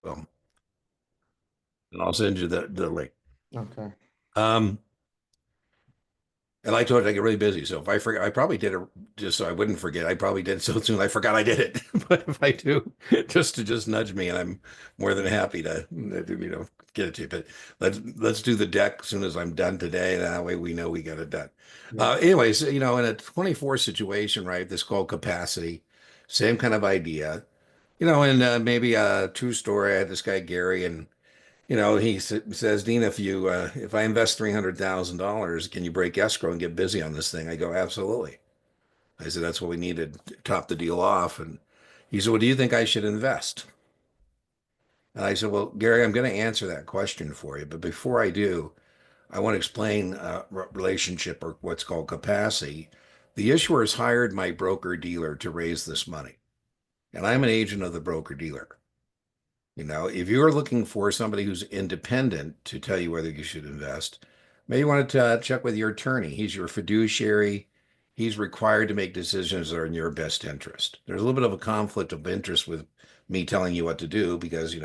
Um, and I'll send you the link. Okay. Um, and I told you I get really busy. So if I forget, I probably did it just so I wouldn't forget. I probably did it so soon I forgot I did it. But if I do, just nudge me, and I'm more than happy to get it to you. But let's do the deck as soon as I'm done today. That way we know we got it done. Yep. Anyways, in a 24 situation, right? This called capacity, same kind of idea. And maybe a true story. I had this guy Gary, and he says, Dean, if I invest $300,000, can you break escrow and get busy on this thing? I go, absolutely. I said, that's what we need to top the deal off. And he said, well, do you think I should invest? And I said, well, Gary, I'm going to answer that question for you. But before I do, I want to explain relationship, or what's called capacity. The issuer has hired my broker dealer to raise this money, and I'm an agent of the broker dealer. If you're looking for somebody who's independent to tell you whether you should invest, maybe you want to check with your attorney. He's your fiduciary. He's required to make decisions that are in your best interest. There's a little bit of a conflict of interest with me telling you what to do because,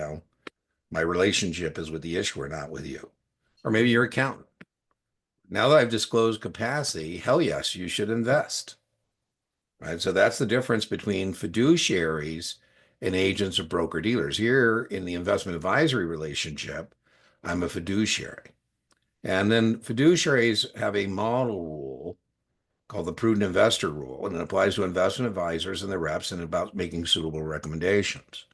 my relationship is with the issuer, not with you. Or maybe your accountant. Now that I've disclosed capacity, hell yes, you should invest. Right. So that's the difference between fiduciaries and agents or broker dealers. Here in the investment advisory relationship, I'm a fiduciary. And then fiduciaries have a model rule called the prudent investor rule, and it applies to investment advisors and their reps and about making suitable recommendations.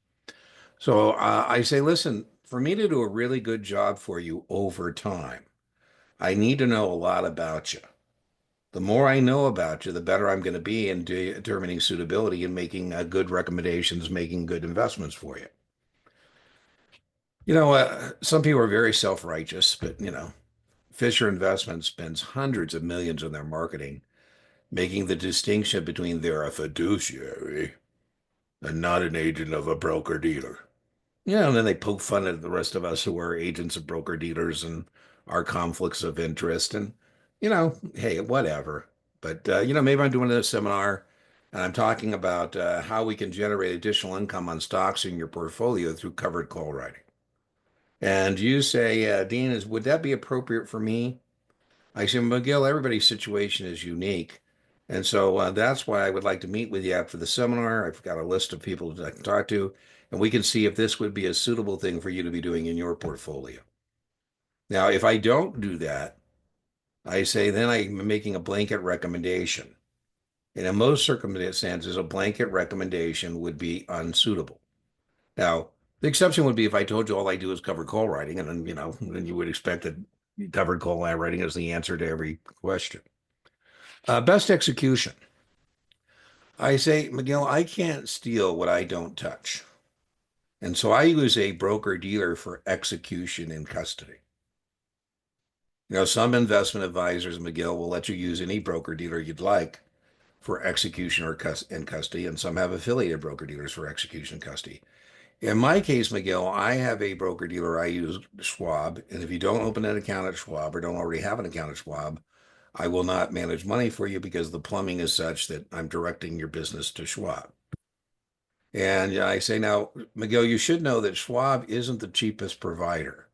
So I say, listen, for me to do a really good job for you over time, I need to know a lot about you. The more I know about you, the better I'm going to be in determining suitability and making good recommendations, making good investments for you. Some people are very self-righteous, but Fisher Investment spends hundreds of millions on their marketing, making the distinction between they're a fiduciary and not an agent of a broker dealer. Yeah, and then they poke fun at the rest of us who are agents of broker dealers and our conflicts of interest. And, hey, whatever. But, maybe I'm doing a seminar and I'm talking about how we can generate additional income on stocks in your portfolio through covered call writing. And you say, Dean, would that be appropriate for me? I say, McGill, everybody's situation is unique. And so that's why I would like to meet with you after the seminar. I've got a list of people that I can talk to, and we can see if this would be a suitable thing for you to be doing in your portfolio. Now, if I don't do that, I say then I'm making a blanket recommendation. And in most circumstances, a blanket recommendation would be unsuitable. Now, the exception would be if I told you all I do is covered call writing, and then, then you would expect that covered call writing is the answer to every question. Best execution. I say, Miguel, I can't steal what I don't touch. And so I use a broker dealer for execution in custody. Some investment advisors, Miguel, will let you use any broker dealer you'd like for execution or in custody, and some have affiliated broker dealers for execution and custody. In my case, Miguel, I have a broker dealer. I use Schwab. And if you don't open an account at Schwab or don't already have an account at Schwab, I will not manage money for you because the plumbing is such that I'm directing your business to Schwab. And I say, now, Miguel, you should know that Schwab isn't the cheapest provider.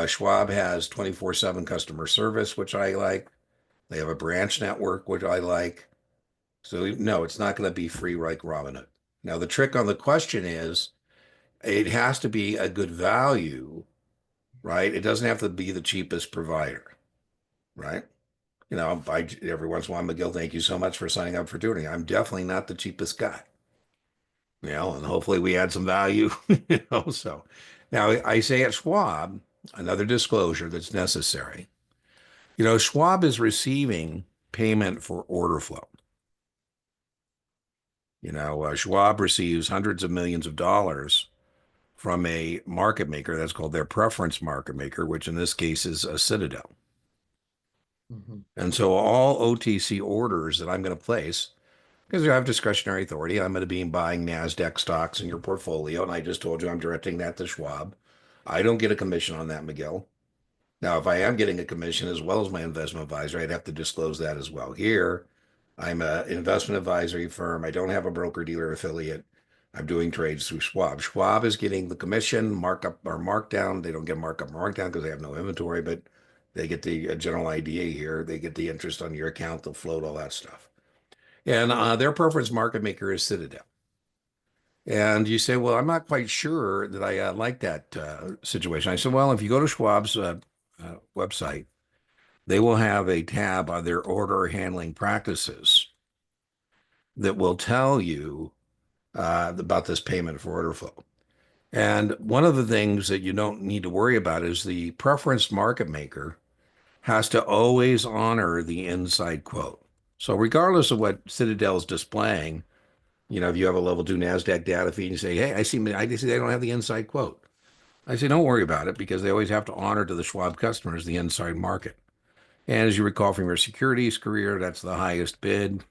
Schwab has 24/7 customer service, which I like. They have a branch network, which I like. So, no, it's not going to be free like Robinhood. Now, the trick on the question is it has to be a good value, right? It doesn't have to be the cheapest provider, right? Every once in a while, Miguel, thank you so much for signing up for tutoring. I'm definitely not the cheapest guy. And hopefully we add some value. So now I say at Schwab, another disclosure that's necessary. Schwab is receiving payment for order flow. Schwab receives hundreds of millions of dollars from a market maker that's called their preference market maker, which in this case is a Citadel. Mhm. And so all OTC orders that I'm going to place, because you have discretionary authority, I'm going to be buying NASDAQ stocks in your portfolio. And I just told you I'm directing that to Schwab. I don't get a commission on that, Miguel. Now, if I am getting a commission as well as my investment advisor, I'd have to disclose that as well. Here, I'm an investment advisory firm. I don't have a broker dealer affiliate. I'm doing trades through Schwab. Schwab is getting the commission markup or markdown. They don't get markup or markdown because they have no inventory, but they get the general idea here. They get the interest on your account, they'll float, all that stuff. And their preference market maker is Citadel. And you say, well, I'm not quite sure that I like that situation. I said, well, if you go to Schwab's website, they will have a tab on their order handling practices that will tell you about this payment for order flow. And one of the things that you don't need to worry about is the preference market maker has to always honor the inside quote. So regardless of what Citadel's displaying, if you have a level two NASDAQ data feed and you say, hey, I see they don't have the inside quote. I say, don't worry about it because they always have to honor to the Schwab customers the inside market. And as you recall from your securities career, that's the highest bid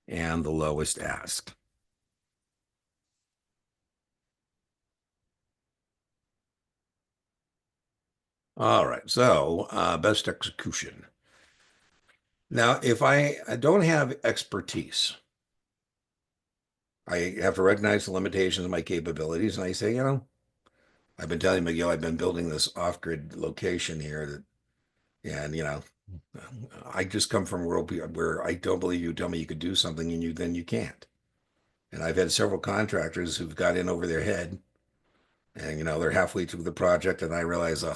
and the lowest asked. All right, so best execution. Now, if I don't have expertise, I have to recognize the limitations of my capabilities, and I say, I've been telling Miguel I've been building this off-grid location here and I just come from a world where I don't believe you tell me you could do something and then you can't. And I've had several contractors who've got in over their head, and they're halfway through the project, and I realize, oh,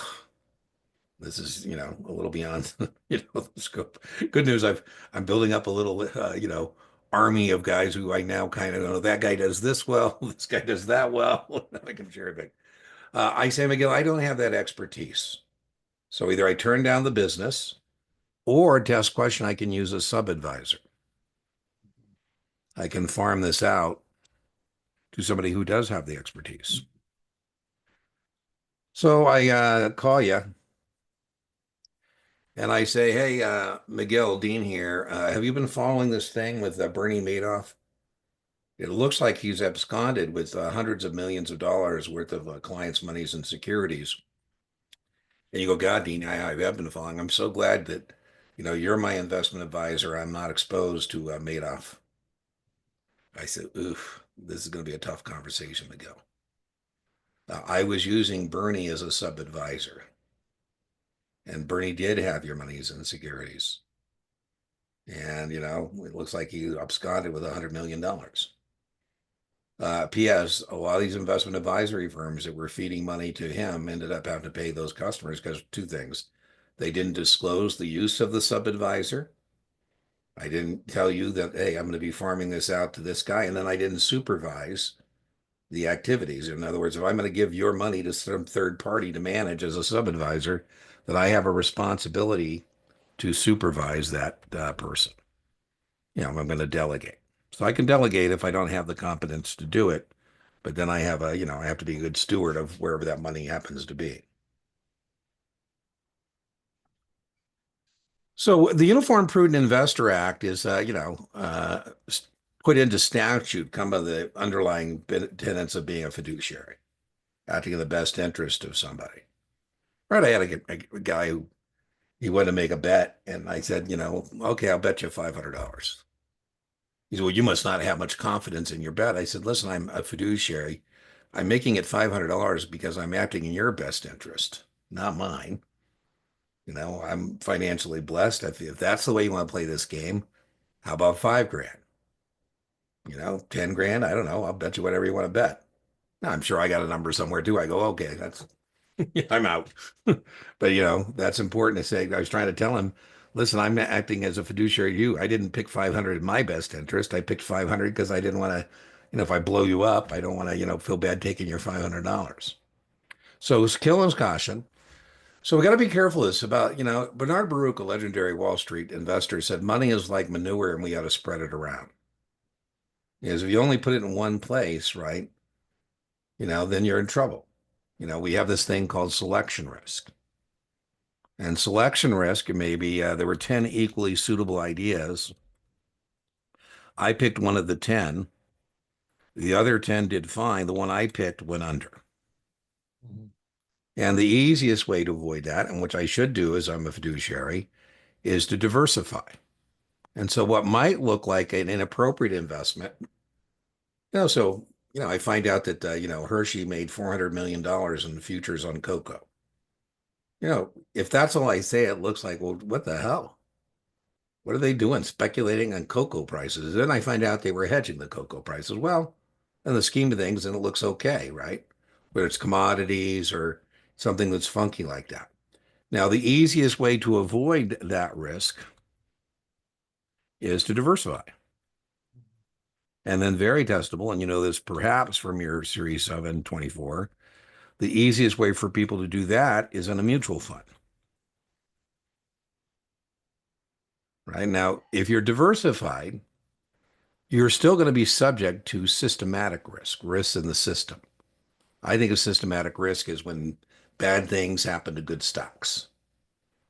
this is a little beyond the scope. Good news, I'm building up a little army of guys who I now kind of know that guy does this well, this guy does that well. I can share it. I say, Miguel, I don't have that expertise. So either I turn down the business or to ask question, I can use a sub-advisor. I can farm this out to somebody who does have the expertise. So I call you and I say, hey, Miguel, Dean here. Have you been following this thing with Bernie Madoff? It looks like he's absconded with hundreds of millions of dollars worth of clients' monies and securities. And you go, God, Dean, I have been following. I'm so glad that, you're my investment advisor. I'm not exposed to Madoff. I said, oof, this is going to be a tough conversation to go. I was using Bernie as a sub-advisor, and Bernie did have your monies and securities. And, it looks like he absconded with $100 million. P.S. A lot of these investment advisory firms that were feeding money to him ended up having to pay those customers because two things. They didn't disclose the use of the sub-advisor. I didn't tell you that, hey, I'm going to be farming this out to this guy. And then I didn't supervise the activities. In other words, if I'm going to give your money to some third party to manage as a sub-advisor, that I have a responsibility to supervise that person. I'm going to delegate. So I can delegate if I don't have the competence to do it, but then I have I have to be a good steward of wherever that money happens to be. So the Uniform Prudent Investor Act is, put into statute come of the underlying tenets of being a fiduciary, acting in the best interest of somebody. Right? I had a guy who he wanted to make a bet, and I said, okay, I'll bet you $500. He said, well, you must not have much confidence in your bet. I said, listen, I'm a fiduciary. I'm making it $500 because I'm acting in your best interest, not mine. I'm financially blessed. If that's the way you want to play this game, how about 5 grand? 10 grand? I don't know. I'll bet you whatever you want to bet. Now, I'm sure I got a number somewhere too. I go, okay, I'm out. But that's important to say. I was trying to tell him, listen, I'm acting as a fiduciary to you. I didn't pick 500 in my best interest. I picked 500 because I didn't want to, if I blow you up, I don't want to, feel bad taking your $500. So it's killing caution. So we got to be careful this about, Bernard Baruch, a legendary Wall Street investor, said money is like manure and we got to spread it around. Because if you only put it in one place, right, then you're in trouble. We have this thing called selection risk. And selection risk, maybe there were 10 equally suitable ideas. I picked one of the 10. The other 10 did fine. The one I picked went under. Mhm. And the easiest way to avoid that, and which I should do as I'm a fiduciary, is to diversify. And so what might look like an inappropriate investment So, I find out that, Hershey made $400 million in futures on cocoa. If that's all I say, it looks like, well, what the hell? What are they doing? Speculating on cocoa prices. Then I find out they were hedging the cocoa prices. Well, in the scheme of things, then it looks okay, right? Whether it's commodities or something that's funky like that. Now, the easiest way to avoid that risk is to diversify. And then very testable, and you know this perhaps from your Series 724, the easiest way for people to do that is in a mutual fund. Right now, if you're diversified, you're still going to be subject to systematic risk, risks in the system. I think of systematic risk as when bad things happen to good stocks.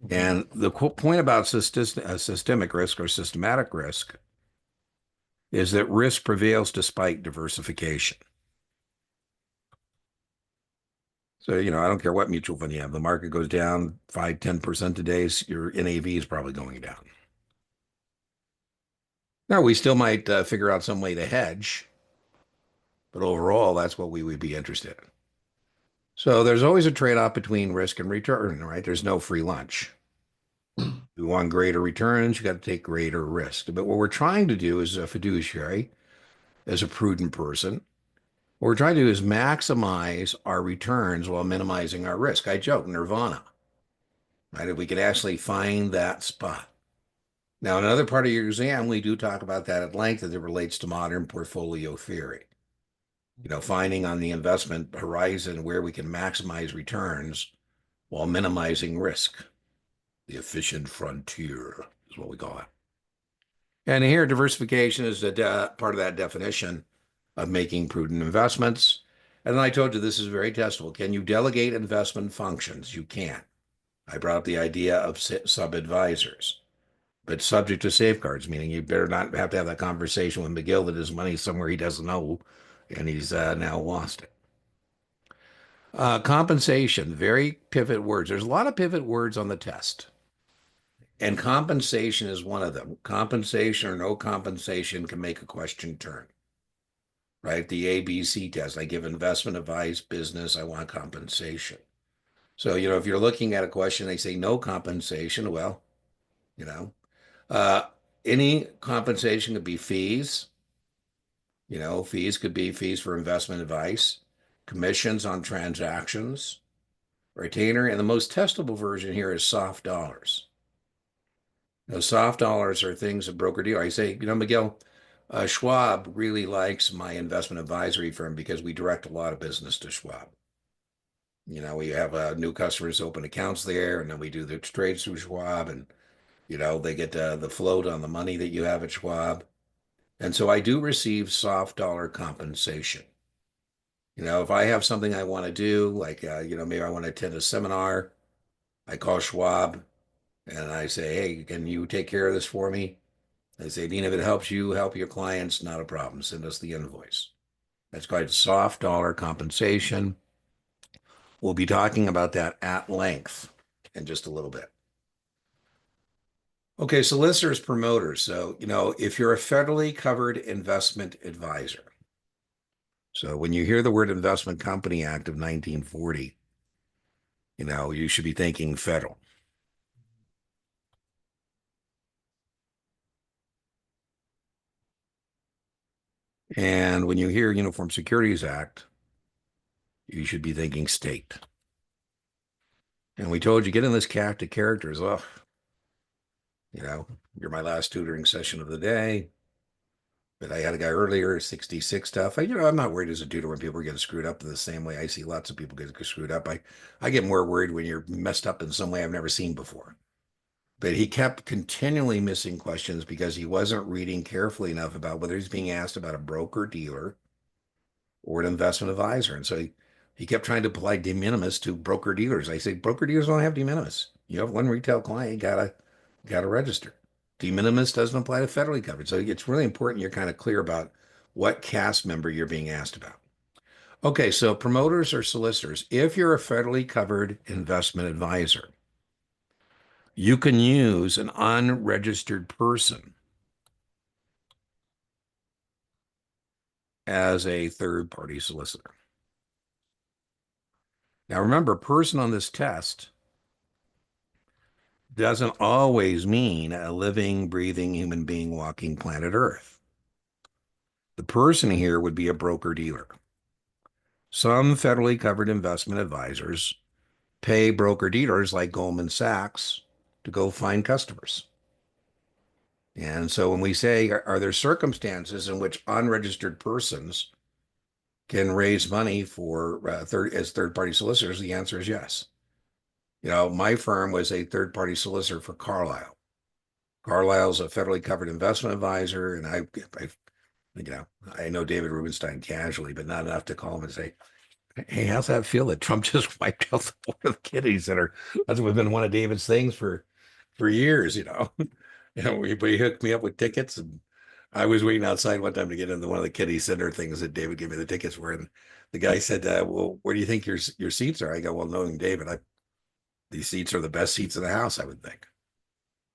Mhm. And the point about systemic risk or systematic risk is that risk prevails despite diversification. So, I don't care what mutual fund you have. The market goes down 5, 10% today, your NAV is probably going down. Now, we still might figure out some way to hedge, but overall, that's what we would be interested in. So there's always a trade-off between risk and return, right? There's no free lunch. You want greater returns, you got to take greater risk. But what we're trying to do as a fiduciary, as a prudent person, what we're trying to do is maximize our returns while minimizing our risk. I joke, nirvana, right? If we could actually find that spot. Now, in another part of your exam, we do talk about that at length as it relates to modern portfolio theory. Finding on the investment horizon where we can maximize returns while minimizing risk. The efficient frontier is what we call it. And here, diversification is part of that definition of making prudent investments. And then I told you this is very testable. Can you delegate investment functions? You can. I brought up the idea of sub-advisors, but subject to safeguards, meaning you better not have to have that conversation with McGill that his money's somewhere he doesn't know and he's now lost it. Compensation, very pivot words. There's a lot of pivot words on the test. And compensation is one of them. Compensation or no compensation can make a question turn, right? The ABC test. I give investment advice, business, I want compensation. So, if you're looking at a question, they say no compensation. Well, you know, uh, any compensation could be fees. Fees could be fees for investment advice, commissions on transactions, retainer. And the most testable version here is soft dollars. Soft dollars are things a broker dealer. I say, Miguel, Schwab really likes my investment advisory firm because we direct a lot of business to Schwab. We have new customers open accounts there, and then we do the trades through Schwab, and they get the float on the money that you have at Schwab. And so I do receive soft dollar compensation. If I have something I want to do, like maybe I want to attend a seminar, I call Schwab and I say, hey, can you take care of this for me? They say, Dean, if it helps you help your clients, not a problem. Send us the invoice. That's called soft dollar compensation. We'll be talking about that at length in just a little bit. Okay, solicitors, promoters. So, if you're a federally covered investment advisor, so when you hear the word Investment Company Act of 1940, you should be thinking federal. And when you hear Uniform Securities Act, you should be thinking state. And we told you, get in this cast of characters. Oh, you're my last tutoring session of the day. But I had a guy earlier, 66 stuff. I'm not worried as a tutor when people are getting screwed up in the same way. I see lots of people get screwed up. I get more worried when you're messed up in some way I've never seen before. But he kept continually missing questions because he wasn't reading carefully enough about whether he's being asked about a broker dealer or an investment advisor. And so he kept trying to apply de minimis to broker dealers. I say broker dealers don't have de minimis. You have one retail client, you gotta register. De minimis doesn't apply to federally covered. So it's really important you're kind of clear about what cast member you're being asked about. Okay, so promoters or solicitors, if you're a federally covered investment advisor, you can use an unregistered person as a third-party solicitor. Now, remember, person on this test doesn't always mean a living, breathing human being walking planet Earth. The person here would be a broker-dealer. Some federally covered investment advisors pay broker-dealers like Goldman Sachs to go find customers. And so when we say, are there circumstances in which unregistered persons can raise money for as third-party solicitors? The answer is yes. My firm was a third-party solicitor for Carlyle. Carlyle's a federally covered investment advisor, and I know David Rubenstein casually, but not enough to call him and say, "Hey, how's that feel that Trump just wiped out the board of the kiddies that are?" That's been one of David's things for years. But he hooked me up with tickets, and I was waiting outside one time to get into one of the kiddie center things that David gave me the tickets for, and the guy said, "Well, where do you think your seats are?" I go, "Well, knowing David, these seats are the best seats in the house, I would think."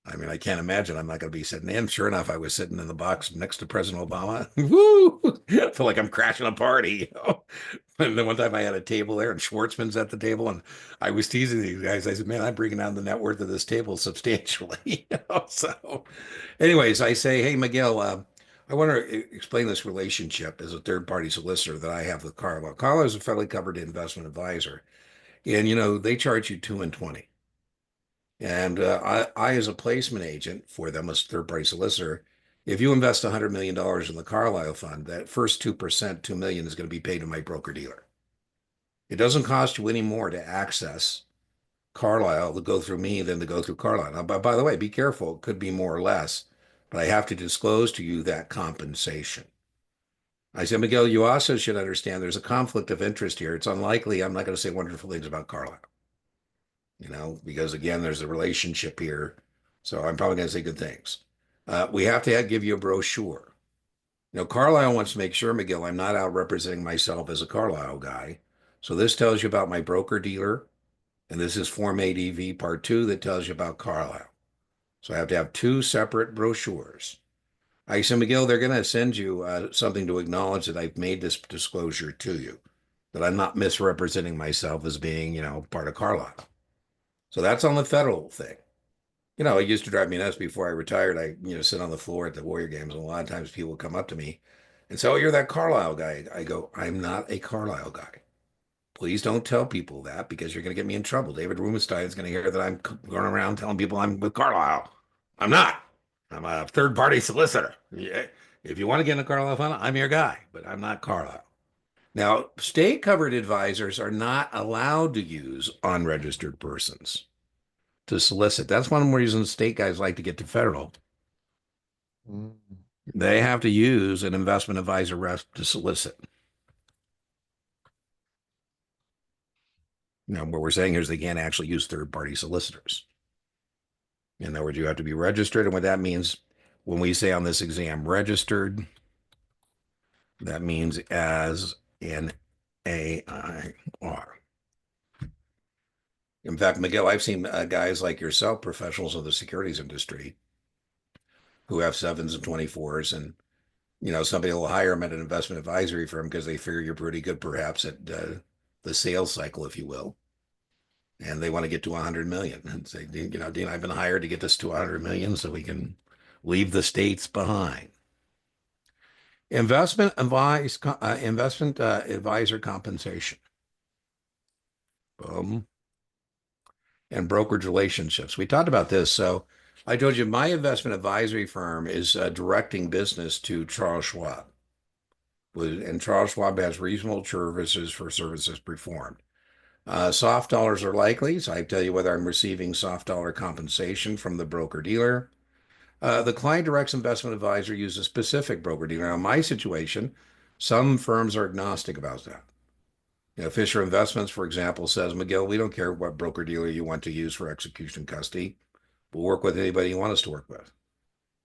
I mean, I can't imagine I'm not going to be sitting in. Sure enough, I was sitting in the box next to President Obama. Woo! I feel like I'm crashing a party. And then one time I had a table there and Schwartzman's at the table, and I was teasing these guys. I said, "Man, I'm bringing down the net worth of this table substantially." So, anyways, I say, "Hey, Miguel, I want to explain this relationship as a third-party solicitor that I have with Carlo. Carlo is a federally covered investment advisor, and they charge you 2 and 20. And as a placement agent for them as a third-party solicitor, if you invest $100 million in the Carlyle fund, that first 2%, 2 million is going to be paid to my broker-dealer. It doesn't cost you any more to access Carlyle to go through me than to go through Carlyle. Now, by the way, be careful. It could be more or less, but I have to disclose to you that compensation." I said, "Miguel, you also should understand there's a conflict of interest here. It's unlikely I'm not going to say wonderful things about Carlyle. Because again, there's a relationship here. So I'm probably going to say good things. We have to give you a brochure. Carlisle wants to make sure, Miguel, I'm not out representing myself as a Carlisle guy. So this tells you about my broker dealer, and this is Form ADV Part 2 that tells you about Carlisle. So I have to have two separate brochures. I said, "Miguel, they're going to send you something to acknowledge that I've made this disclosure to you, that I'm not misrepresenting myself as being, part of Carlisle." So that's on the federal thing. It used to drive me nuts before I retired. I, sit on the floor at the Warrior games, and a lot of times people would come up to me and say, "Oh, you're that Carlisle guy." I go, "I'm not a Carlisle guy. Please don't tell people that because you're going to get me in trouble. David Rubenstein is going to hear that I'm going around telling people I'm with Carlisle. I'm not. I'm a third-party solicitor. Yeah. If you want to get in a Carlisle fund, I'm your guy, but I'm not Carlisle." Now, state-covered advisors are not allowed to use unregistered persons to solicit. That's one of the reasons state guys like to get to federal. Mm. They have to use an investment advisor rep to solicit. What we're saying here is they can't actually use third-party solicitors. In other words, you have to be registered. And what that means when we say on this exam registered, that means as an AIR. In fact, Miguel, I've seen guys like yourself, professionals of the securities industry, who have 7s and 24s, and somebody will hire them at an investment advisory firm because they figure you're pretty good, perhaps at the sales cycle, if you will, and they want to get to 100 million and say, Dean, I've been hired to get this to 100 million so we can leave the states behind. Investment advisor compensation. And brokerage relationships. We talked about this. So I told you my investment advisory firm is directing business to Charles Schwab. And Charles Schwab has reasonable services for services performed. Soft dollars are likely, so I tell you whether I'm receiving soft dollar compensation from the broker dealer. The client directs investment advisor uses specific broker dealer. Now, in my situation, some firms are agnostic about that. Fisher Investments, for example, says, "Miguel, we don't care what broker dealer you want to use for execution custody. We'll work with anybody you want us to work with.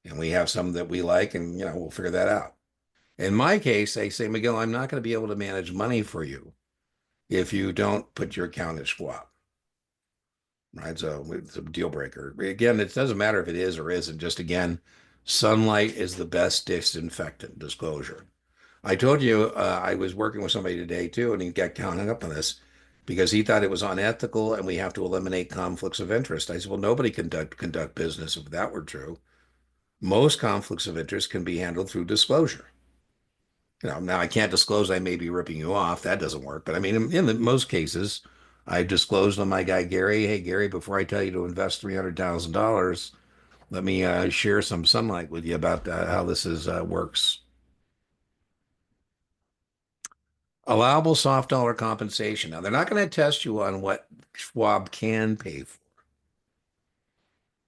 And we have some that we like, and we'll figure that out." In my case, they say, "Miguel, I'm not going to be able to manage money for you if you don't put your account at Schwab." Right? So it's a deal breaker. Again, it doesn't matter if it is or isn't. Just again, sunlight is the best disinfectant, disclosure. I told you I was working with somebody today too, and he got counting up on this because he thought it was unethical and we have to eliminate conflicts of interest. I said, well, nobody can conduct business if that were true. Most conflicts of interest can be handled through disclosure. Now I can't disclose I may be ripping you off. That doesn't work. But I mean, most cases, I've disclosed on my guy Gary, hey Gary, before I tell you to invest $300,000, let me share some sunlight with you about how this is works. Allowable soft dollar compensation. Now they're not going to test you on what Schwab can pay for.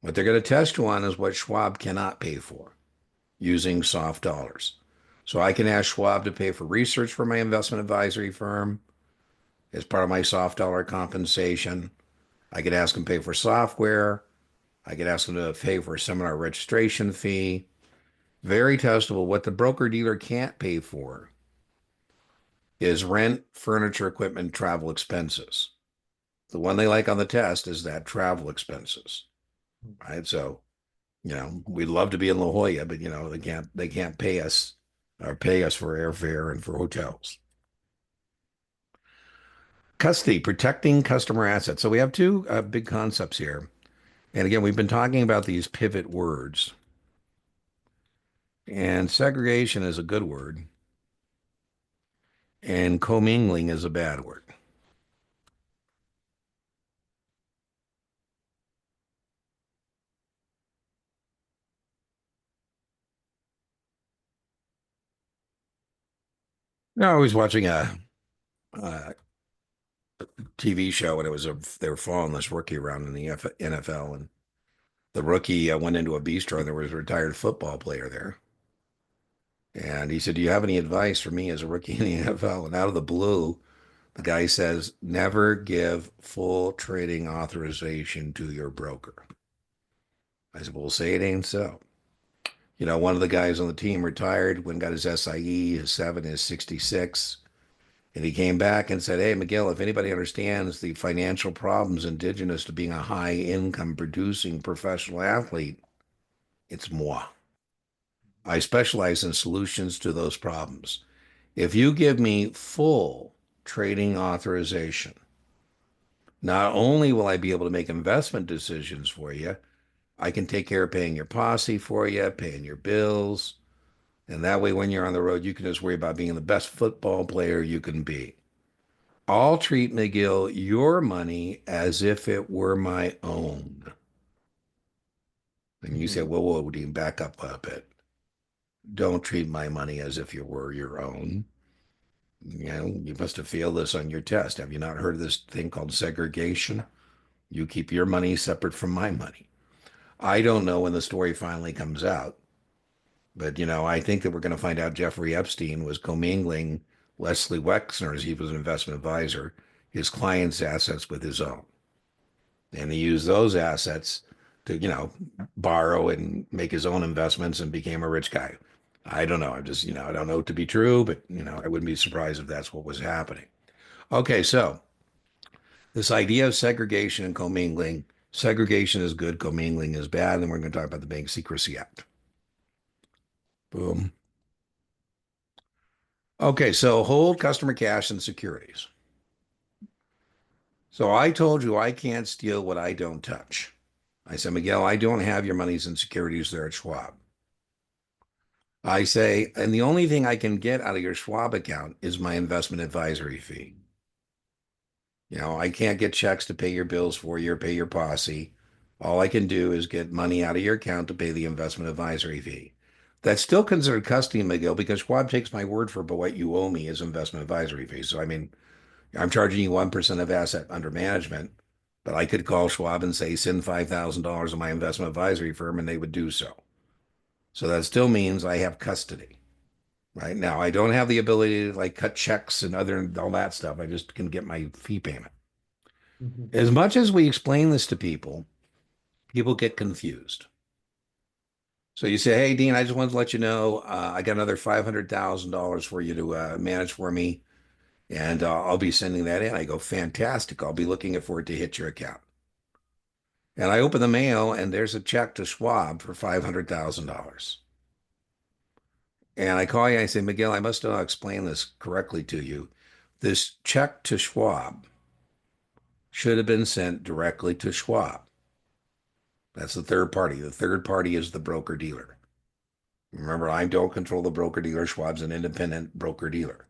What they're going to test you on is what Schwab cannot pay for using soft dollars. So I can ask Schwab to pay for research for my investment advisory firm as part of my soft dollar compensation. I could ask them to pay for software. I could ask them to pay for a seminar registration fee. Very testable. What the broker dealer can't pay for is rent, furniture, equipment, travel expenses. The one they like on the test is that travel expenses, right? So, we'd love to be in La Jolla, but they can't pay us for airfare and for hotels. Custody, protecting customer assets. So we have two big concepts here. And again, we've been talking about these pivot words. And segregation is a good word, and commingling is a bad word. I was watching a TV show, and they were following this rookie around in the NFL, and the rookie went into a bistro, and there was a retired football player there. And he said, "Do you have any advice for me as a rookie in the NFL?" And out of the blue, the guy says, "Never give full trading authorization to your broker." I said, "Well, say it ain't so." One of the guys on the team retired, when got his SIE, his 7, his 66. And he came back and said, "Hey, McGill, if anybody understands the financial problems indigenous to being a high income producing professional athlete, it's moi. I specialize in solutions to those problems. If you give me full trading authorization, not only will I be able to make investment decisions for you, I can take care of paying your posse for you, paying your bills. And that way, when you're on the road, you can just worry about being the best football player you can be. I'll treat McGill your money as if it were my own." And you say, Mhm. whoa, Dean, back up a bit. Don't treat my money as if you were your own. You must have failed this on your test. Have you not heard of this thing called segregation? You keep your money separate from my money. I don't know when the story finally comes out, but I think that we're going to find out Jeffrey Epstein was commingling Leslie Wexner, as he was an investment advisor, his client's assets with his own. And he used those assets to, borrow and make his own investments and became a rich guy. I don't know. I'm just, I don't know it to be true, but, I wouldn't be surprised if that's what was happening. Okay, so this idea of segregation and commingling, segregation is good, commingling is bad. And then we're going to talk about the Bank Secrecy Act. Boom. Okay, so hold customer cash and securities. So I told you I can't steal what I don't touch. I said, "Miguel, I don't have your monies and securities there at Schwab." I say, "And the only thing I can get out of your Schwab account is my investment advisory fee. I can't get checks to pay your bills for you or pay your posse. All I can do is get money out of your account to pay the investment advisory fee." That's still considered custody, Miguel, because Schwab takes my word for what you owe me as investment advisory fee. So, I mean, I'm charging you 1% of asset under management, but I could call Schwab and say, "Send $5,000 to my investment advisory firm," and they would do so. So that still means I have custody. Right now, I don't have the ability to like cut checks and all that stuff. I just can get my fee payment. Mhm. As much as we explain this to people, people get confused. So you say, "Hey, Dean, I just wanted to let you know I got another $500,000 for you to manage for me, and I'll be sending that in." I go, "Fantastic. I'll be looking for it to hit your account." And I open the mail, and there's a check to Schwab for $500,000. And I call you and I say, Miguel, I must not explain this correctly to you. This check to Schwab should have been sent directly to Schwab. That's the third party. The third party is the broker dealer. Remember, I don't control the broker dealer. Schwab's an independent broker dealer.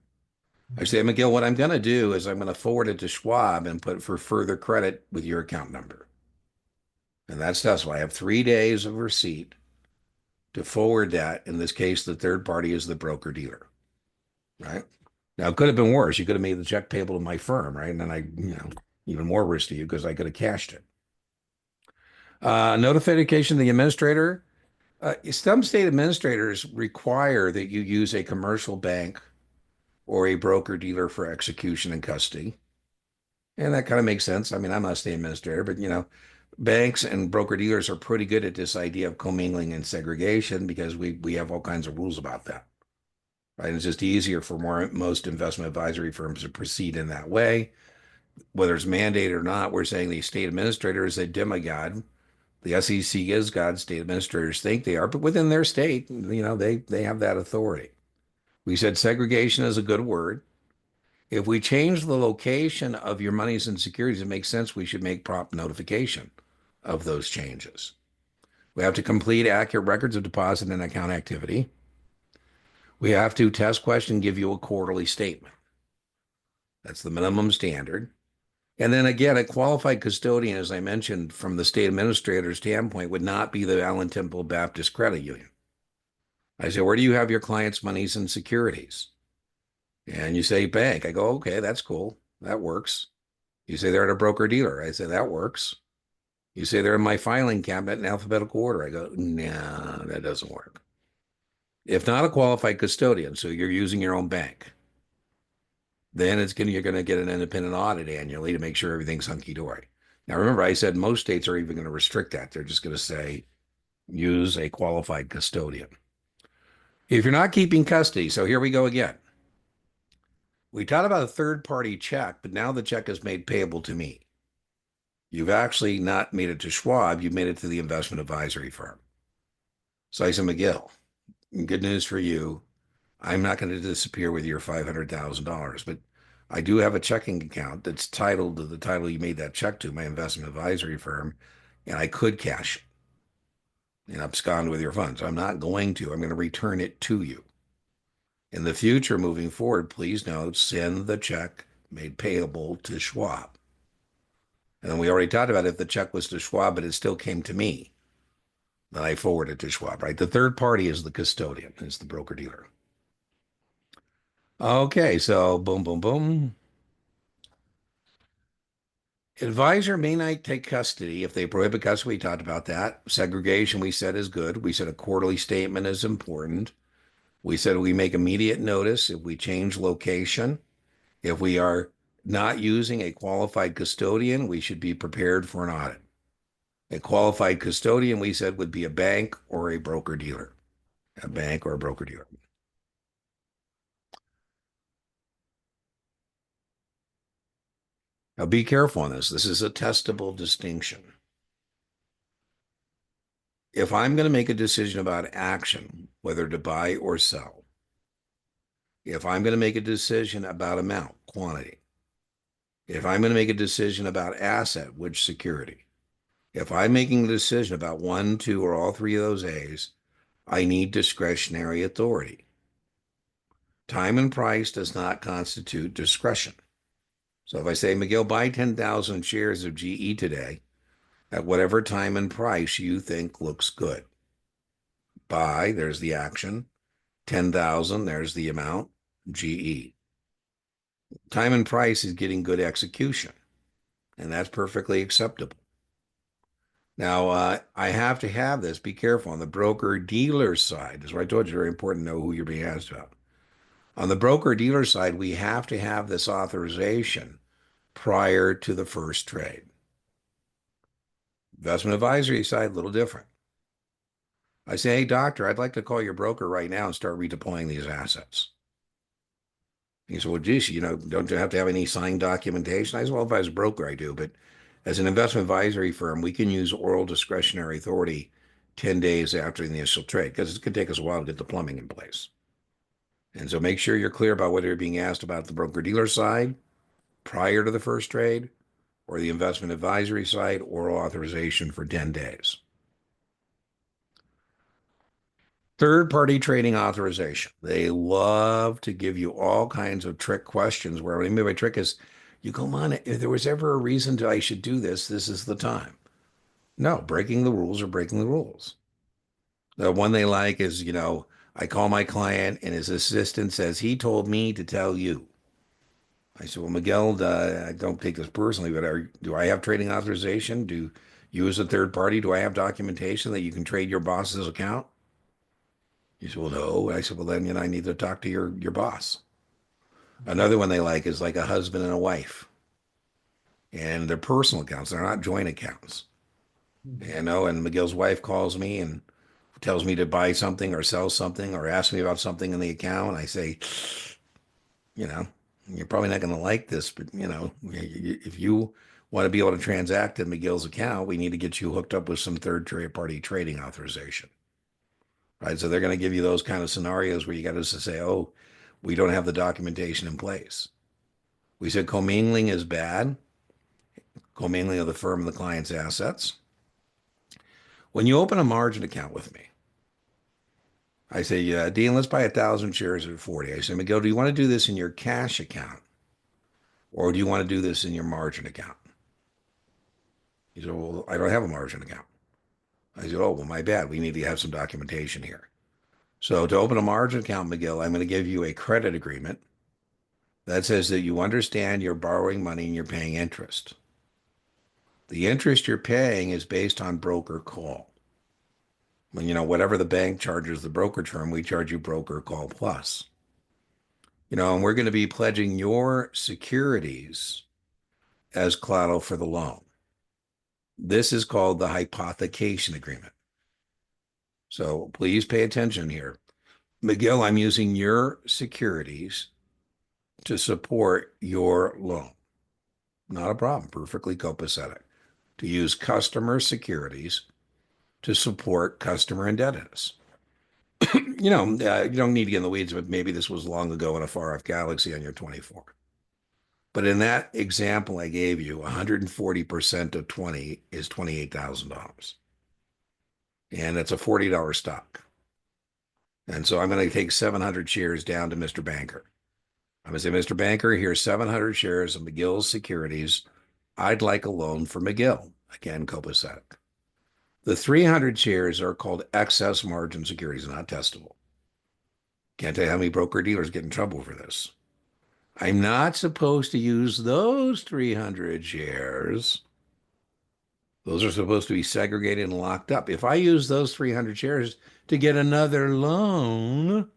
I say, Miguel, what I'm going to do is I'm going to forward it to Schwab and put for further credit with your account number. And that's so I have 3 days of receipt to forward that. In this case, the third party is the broker dealer, right? Now, it could have been worse. You could have made the check payable to my firm, right? And then even more risk to you because I could have cashed it. Notification to the administrator. Some state administrators require that you use a commercial bank or a broker dealer for execution and custody. And that kind of makes sense. I mean, I'm not a state administrator, but banks and broker dealers are pretty good at this idea of commingling and segregation because we have all kinds of rules about that. Right. And it's just easier for most investment advisory firms to proceed in that way. Whether it's mandated or not, we're saying the state administrator is a demigod. The SEC is God, state administrators think they are, but within their state, they have that authority. We said segregation is a good word. If we change the location of your monies and securities, it makes sense we should make prompt notification of those changes. We have to complete accurate records of deposit and account activity. We have to test question, give you a quarterly statement. That's the minimum standard. And then again, a qualified custodian, as I mentioned, from the state administrator's standpoint, would not be the Allen Temple Baptist Credit Union. I say, where do you have your clients' monies and securities? And you say bank. I go, okay, that's cool. That works. You say they're at a broker dealer. I say that works. You say they're in my filing cabinet in alphabetical order. I go, nah, that doesn't work. If not a qualified custodian, so you're using your own bank, then you're going to get an independent audit annually to make sure everything's hunky-dory. Now, remember, I said most states are even going to restrict that. They're just going to say use a qualified custodian. If you're not keeping custody, so here we go again. We talked about a third-party check, but now the check is made payable to me. You've actually not made it to Schwab, you've made it to the investment advisory firm. So I said, Miguel, good news for you. I'm not going to disappear with your $500,000, but I do have a checking account that's titled to the title you made that check to, my investment advisory firm, and I could cash it and abscond with your funds. I'm not going to. I'm going to return it to you. In the future, moving forward, please note, send the check made payable to Schwab. And then we already talked about if the check was to Schwab, but it still came to me, then I forward it to Schwab, right? The third party is the custodian, is the broker dealer. Okay, so boom, boom, boom. Advisor may not take custody if they prohibit custody. We talked about that. Segregation, we said, is good. We said a quarterly statement is important. We said we make immediate notice if we change location. If we are not using a qualified custodian, we should be prepared for an audit. A qualified custodian, we said, would be a bank or a broker dealer. A bank or a broker dealer. Now be careful on this. This is a testable distinction. If I'm going to make a decision about action, whether to buy or sell, if I'm going to make a decision about amount, quantity, if I'm going to make a decision about asset, which security, if I'm making a decision about one, two, or all three of those A's, I need discretionary authority. Time and price does not constitute discretion. So if I say, Miguel, buy 10,000 shares of GE today at whatever time and price you think looks good. Buy, there's the action. 10,000, there's the amount, GE. Time and price is getting good execution, and that's perfectly acceptable. Now, I have to have this. Be careful. On the broker-dealer side, that's what I told you, very important to know who you're being asked about. On the broker-dealer side, we have to have this authorization prior to the first trade. Investment advisory side, a little different. I say, hey, doctor, I'd like to call your broker right now and start redeploying these assets. He said, well, geez, don't you have to have any signed documentation? I said, well, if I was a broker, I do. But as an investment advisory firm, we can use oral discretionary authority 10 days after the initial trade because it could take us a while to get the plumbing in place. And so make sure you're clear about whether you're being asked about the broker-dealer side prior to the first trade or the investment advisory side, oral authorization for 10 days. Third-party trading authorization. They love to give you all kinds of trick questions where what I mean by trick is you go on, if there was ever a reason I should do this, this is the time. No, breaking the rules are breaking the rules. The one they like is, I call my client and his assistant says, he told me to tell you. I said, well, Miguel, I don't take this personally, but do I have trading authorization? Do you as a third party, do I have documentation that you can trade your boss's account? He said, well, no. I said, well, then, I need to talk to your boss. Another one they like is like a husband and a wife and their personal accounts. They're not joint accounts. And Miguel's wife calls me and tells me to buy something or sell something or ask me about something in the account. I say, you know, you're probably not going to like this, but if you want to be able to transact in Miguel's account, we need to get you hooked up with some third party trading authorization. Right. So they're going to give you those kind of scenarios where you got to say, oh, we don't have the documentation in place. We said commingling is bad, commingling of the firm and the client's assets. When you open a margin account with me, I say, yeah, Dean, let's buy 1,000 shares at 40. I say, Miguel, do you want to do this in your cash account or do you want to do this in your margin account? He said, well, I don't have a margin account. I said, oh, well, my bad. We need to have some documentation here. So to open a margin account, Miguel, I'm going to give you a credit agreement that says that you understand you're borrowing money and you're paying interest. The interest you're paying is based on broker call. When, whatever the bank charges the broker term, we charge you broker call plus. And we're going to be pledging your securities as collateral for the loan. This is called the hypothecation agreement. So please pay attention here. Miguel, I'm using your securities to support your loan. Not a problem, perfectly copacetic. To use customer securities to support customer indebtedness. You don't need to get in the weeds, but maybe this was long ago in a far off galaxy on your 24. But in that example I gave you, 140% of 20 is $28,000. And it's a $40 stock. And so I'm going to take 700 shares down to Mr. Banker. I'm going to say, Mr. Banker, here's 700 shares of McGill's securities. I'd like a loan for McGill. Again, copacetic. The 300 shares are called excess margin securities, not testable. Can't tell you how many broker dealers get in trouble for this. I'm not supposed to use those 300 shares. Those are supposed to be segregated and locked up. If I use those 300 shares to get another loan,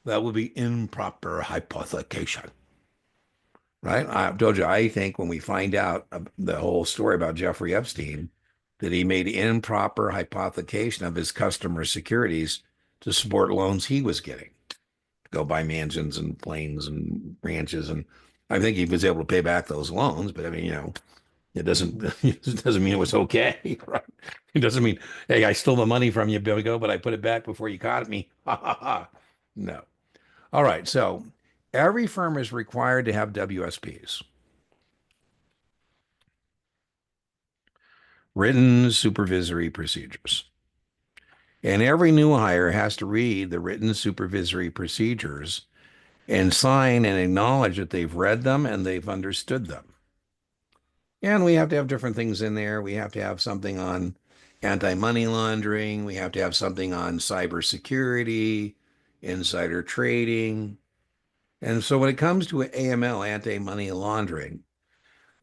that would be improper hypothecation. Right? I told you, I think when we find out the whole story about Jeffrey Epstein, that he made improper hypothecation of his customer securities to support loans he was getting. Go buy mansions and planes and ranches. And I think he was able to pay back those loans, but I mean, it doesn't it doesn't mean it was okay, right? It doesn't mean, hey, I stole the money from you, Billy, but I put it back before you caught me. Ha ha ha. No. All right. So every firm is required to have WSPs, written supervisory procedures. And every new hire has to read the written supervisory procedures and sign and acknowledge that they've read them and they've understood them. And we have to have different things in there. We have to have something on anti-money laundering. We have to have something on cybersecurity, insider trading. And so when it comes to AML, anti-money laundering,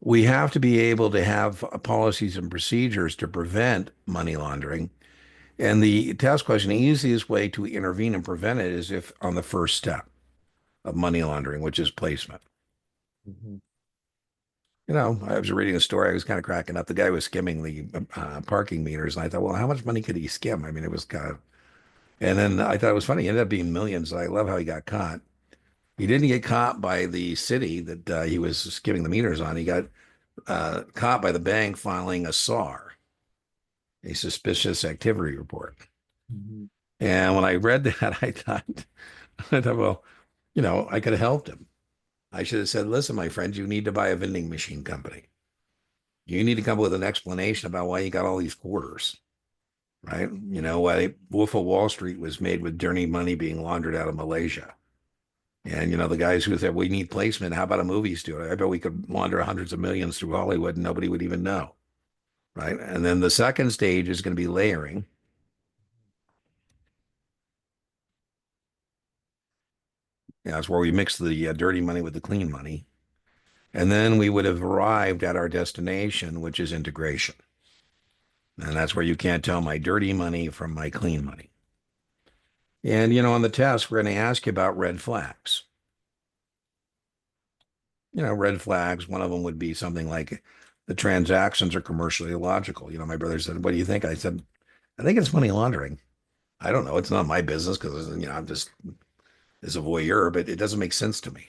we have to be able to have policies and procedures to prevent money laundering. And the test question, the easiest way to intervene and prevent it is if on the first step of money laundering, which is placement. Mhm. I was reading a story. I was kind of cracking up. The guy was skimming the parking meters, and I thought, well, how much money could he skim? I mean, it was kind of, and then I thought it was funny. It ended up being millions. I love how he got caught. He didn't get caught by the city that he was skimming the meters on. He got caught by the bank filing a SAR, a suspicious activity report. Mhm. And when I read that, I thought, I thought, well, I could have helped him. I should have said, listen, my friend, you need to buy a vending machine company. You need to come up with an explanation about why you got all these quarters, right? Why Wolf of Wall Street was made with dirty money being laundered out of Malaysia. And, the guys who said, we need placement, how about a movie studio? I bet we could launder hundreds of millions through Hollywood and nobody would even know, right? And then the second stage is going to be layering. That's where we mix the dirty money with the clean money. And then we would have arrived at our destination, which is integration. And that's where you can't tell my dirty money from my clean money. And, on the test, we're going to ask you about red flags. Red flags, one of them would be something like the transactions are commercially illogical. My brother said, what do you think? I said, I think it's money laundering. I don't know. It's not my business because, I'm just as a voyeur, but it doesn't make sense to me.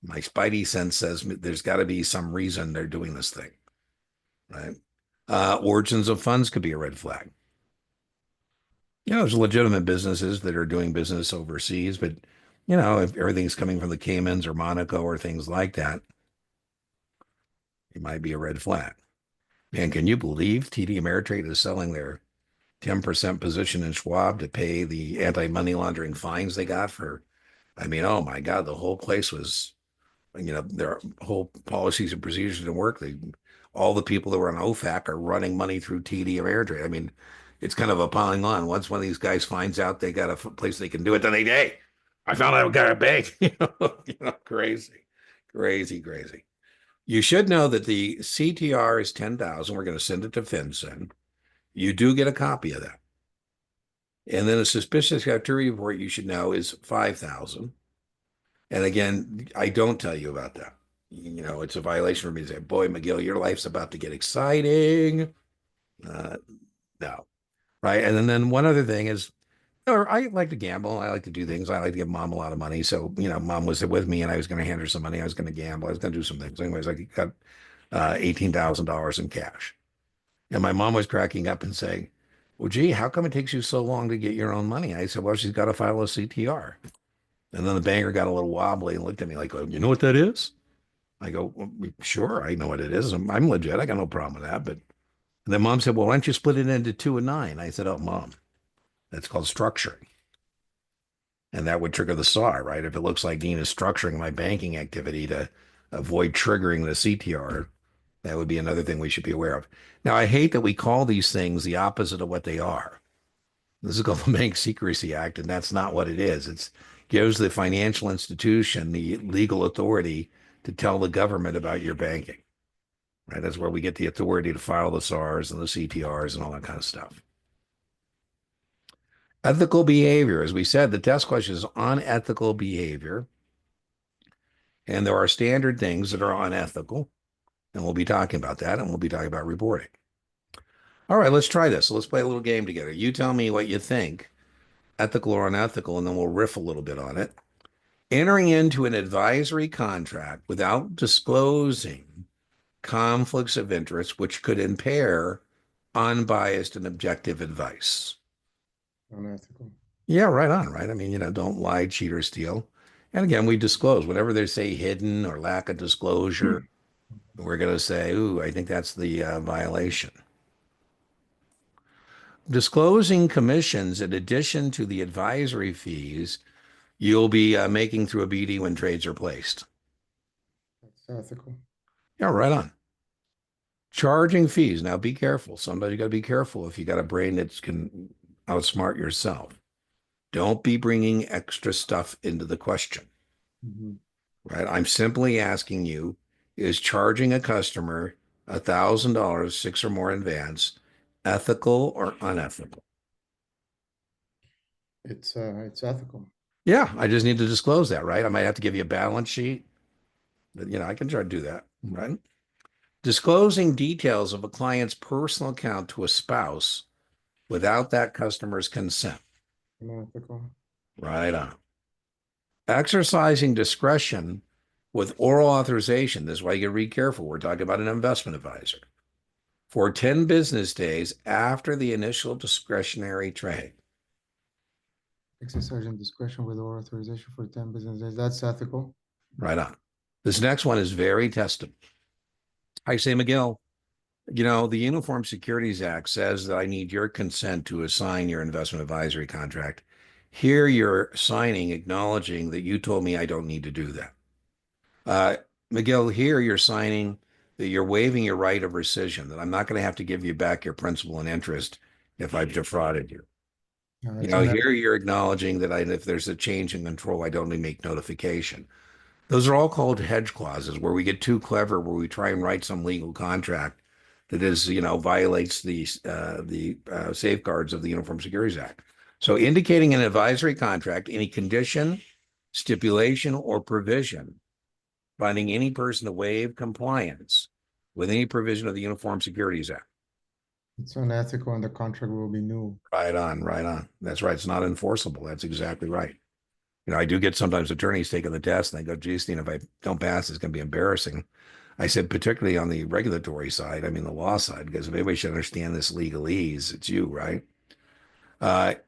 My spidey sense says there's got to be some reason they're doing this thing, right? Origins of funds could be a red flag. There's legitimate businesses that are doing business overseas, but if everything's coming from the Caymans or Monaco or things like that, it might be a red flag. Man, can you believe TD Ameritrade is selling their 10% position in Schwab to pay the anti-money laundering fines they got for, I mean, oh my God, the whole place was, their whole policies and procedures didn't work. All the people that were on OFAC are running money through TD Ameritrade. I mean, it's kind of a piling on. Once one of these guys finds out they got a place they can do it, then hey, I found out I got a bank. Crazy, crazy, crazy. You should know that the CTR is 10,000. We're going to send it to FinCEN. You do get a copy of that. And then a suspicious activity report you should know is 5,000. And again, I don't tell you about that. It's a violation for me to say, boy, McGill, your life's about to get exciting. Uh, no. Right. And then one other thing is, or I like to gamble. I like to do things. I like to give mom a lot of money. So, mom was with me and I was going to hand her some money. I was going to gamble. I was going to do some things. Anyways, I got $18,000 in cash. And my mom was cracking up and saying, well, gee, how come it takes you so long to get your own money? I said, well, she's got to file a CTR. And then the banker got a little wobbly and looked at me like, oh, you know what that is? I go, well, sure, I know what it is. I'm legit. I got no problem with that. But and then mom said, well, why don't you split it into 2 and 9? I said, oh, mom, that's called structuring. And that would trigger the SAR, right? If it looks like Dean is structuring my banking activity to avoid triggering the CTR, that would be another thing we should be aware of. Now, I hate that we call these things the opposite of what they are. This is called the Bank Secrecy Act, and that's not what it is. It gives the financial institution the legal authority to tell the government about your banking, right? That's where we get the authority to file the SARs and the CTRs and all that kind of stuff. Ethical behavior. As we said, the test question is on ethical behavior. And there are standard things that are unethical. And we'll be talking about that. And we'll be talking about reporting. All right, let's try this. So let's play a little game together. You tell me what you think, ethical or unethical, and then we'll riff a little bit on it. Entering into an advisory contract without disclosing conflicts of interest, which could impair unbiased and objective advice. Unethical. Yeah, right on, right? I mean, don't lie, cheat, or steal. And again, we disclose whenever they say hidden or lack of disclosure, we're going to say, ooh, I think that's the violation. Disclosing commissions in addition to the advisory fees you'll be making through a BD when trades are placed. That's ethical. Yeah, right on. Charging fees. Now be careful. Somebody got to be careful if you got a brain that can outsmart yourself. Don't be bringing extra stuff into the question, right? I'm simply asking you, is charging a customer $1,000, 6 or more in advance, ethical or unethical? It's ethical. Yeah, I just need to disclose that, right? I might have to give you a balance sheet, but I can try to do that, right? Disclosing details of a client's personal account to a spouse without that customer's consent. Unethical. Right on. Exercising discretion with oral authorization. This is why you got to be careful. We're talking about an investment advisor. For 10 business days after the initial discretionary trade. exercising discretion with or authorization for 10 business days. That's ethical. Right on. This next one is very testable. I say, Miguel, the Uniform Securities Act says that I need your consent to assign your investment advisory contract. Here you're signing, acknowledging that you told me I don't need to do that. Uh, Miguel, here you're signing that you're waiving your right of rescission, that I'm not going to have to give you back your principal and interest if I've defrauded you. It's unethical. Here you're acknowledging that if there's a change in control, I don't need to make notification. Those are all called hedge clauses, where we get too clever, where we try and write some legal contract that violates the safeguards of the Uniform Securities Act. So indicating an advisory contract, any condition, stipulation, or provision binding any person to waive compliance with any provision of the Uniform Securities Act. It's unethical and the contract will be null. Right on, right on. That's right. It's not enforceable. That's exactly right. I do get sometimes attorneys taking the test and they go, geez, Dean, if I don't pass, it's going to be embarrassing. I said, particularly on the regulatory side, I mean, the law side, because if anybody should understand this legalese, it's you, right?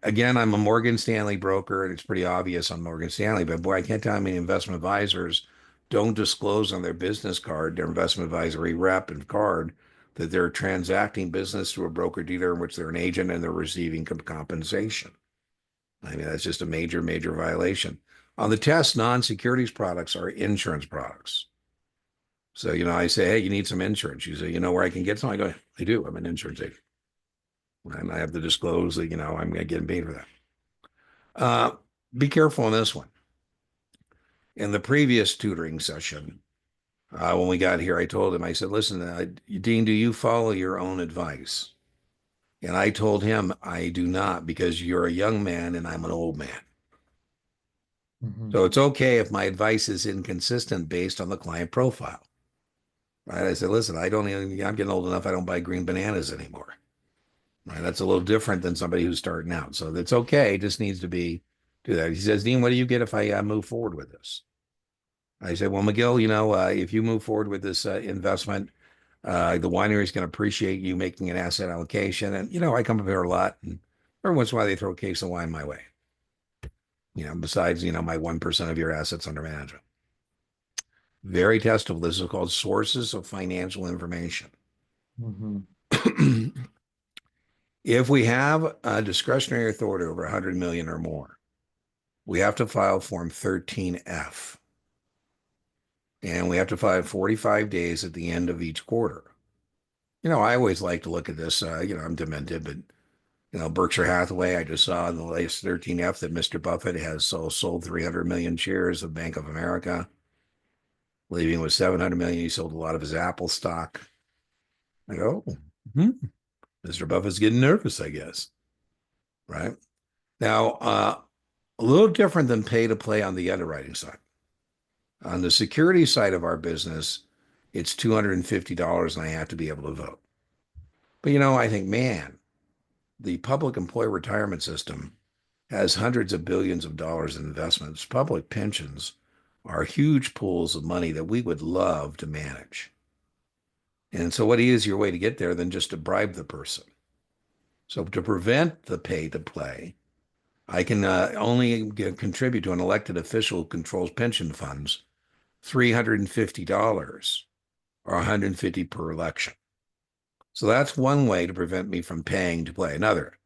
Again, I'm a Morgan Stanley broker, and it's pretty obvious I'm Morgan Stanley, but boy, I can't tell how many investment advisors don't disclose on their business card, their investment advisory rep and card, that they're transacting business through a broker dealer in which they're an agent and they're receiving compensation. I mean, that's just a major, major violation. On the test, non-securities products are insurance products. So, I say, hey, you need some insurance. You say, where I can get some? I go, I do. I'm an insurance agent. And I have to disclose that, I'm getting paid for that. Be careful on this one. In the previous tutoring session, when we got here, I told him, I said, listen, Dean, do you follow your own advice? And I told him, I do not, because you're a young man and I'm an old man. So it's okay if my advice is inconsistent based on the client profile. Right? I said, listen, I'm getting old enough, I don't buy green bananas anymore. Right? That's a little different than somebody who's starting out. So that's okay. It just needs to do that. He says, Dean, what do you get if I move forward with this? I said, well, Miguel, if you move forward with this investment, the winery is going to appreciate you making an asset allocation. And, I come up here a lot, and every once in a while they throw a case of wine my way. Besides, my 1% of your assets under management. Very testable. This is called sources of financial information. If we have a discretionary authority over 100 million or more, we have to file Form 13F. And we have to file 45 days at the end of each quarter. I always like to look at this. I'm demented, but Berkshire Hathaway, I just saw in the latest 13F that Mr. Buffett has sold 300 million shares of Bank of America, leaving with 700 million. He sold a lot of his Apple stock. I go, Mr. Buffett's getting nervous, I guess. Right? Now, a little different than pay to play on the underwriting side. On the security side of our business, it's $250 and I have to be able to vote. But, I think, man, the public employee retirement system has hundreds of billions of dollars in investments. Public pensions are huge pools of money that we would love to manage. And so what easier way to get there than just to bribe the person? So to prevent the pay to play, I can only contribute to an elected official who controls pension funds $350 or $150 per election. So that's one way to prevent me from paying to play. Another,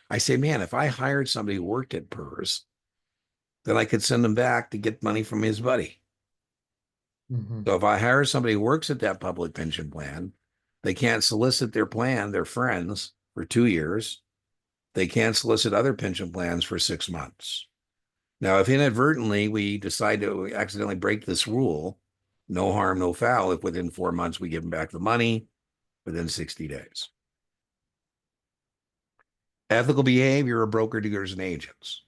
I say, man, if I hired somebody who worked at PERS, then I could send him back to get money from his buddy. So if I hire somebody who works at that public pension plan, they can't solicit their friends, for 2 years. They can't solicit other pension plans for 6 months. Now, if inadvertently we decide to accidentally break this rule, no harm, no foul, if within 4 months we give them back the money within 60 days. Ethical behavior of broker dealers and agents.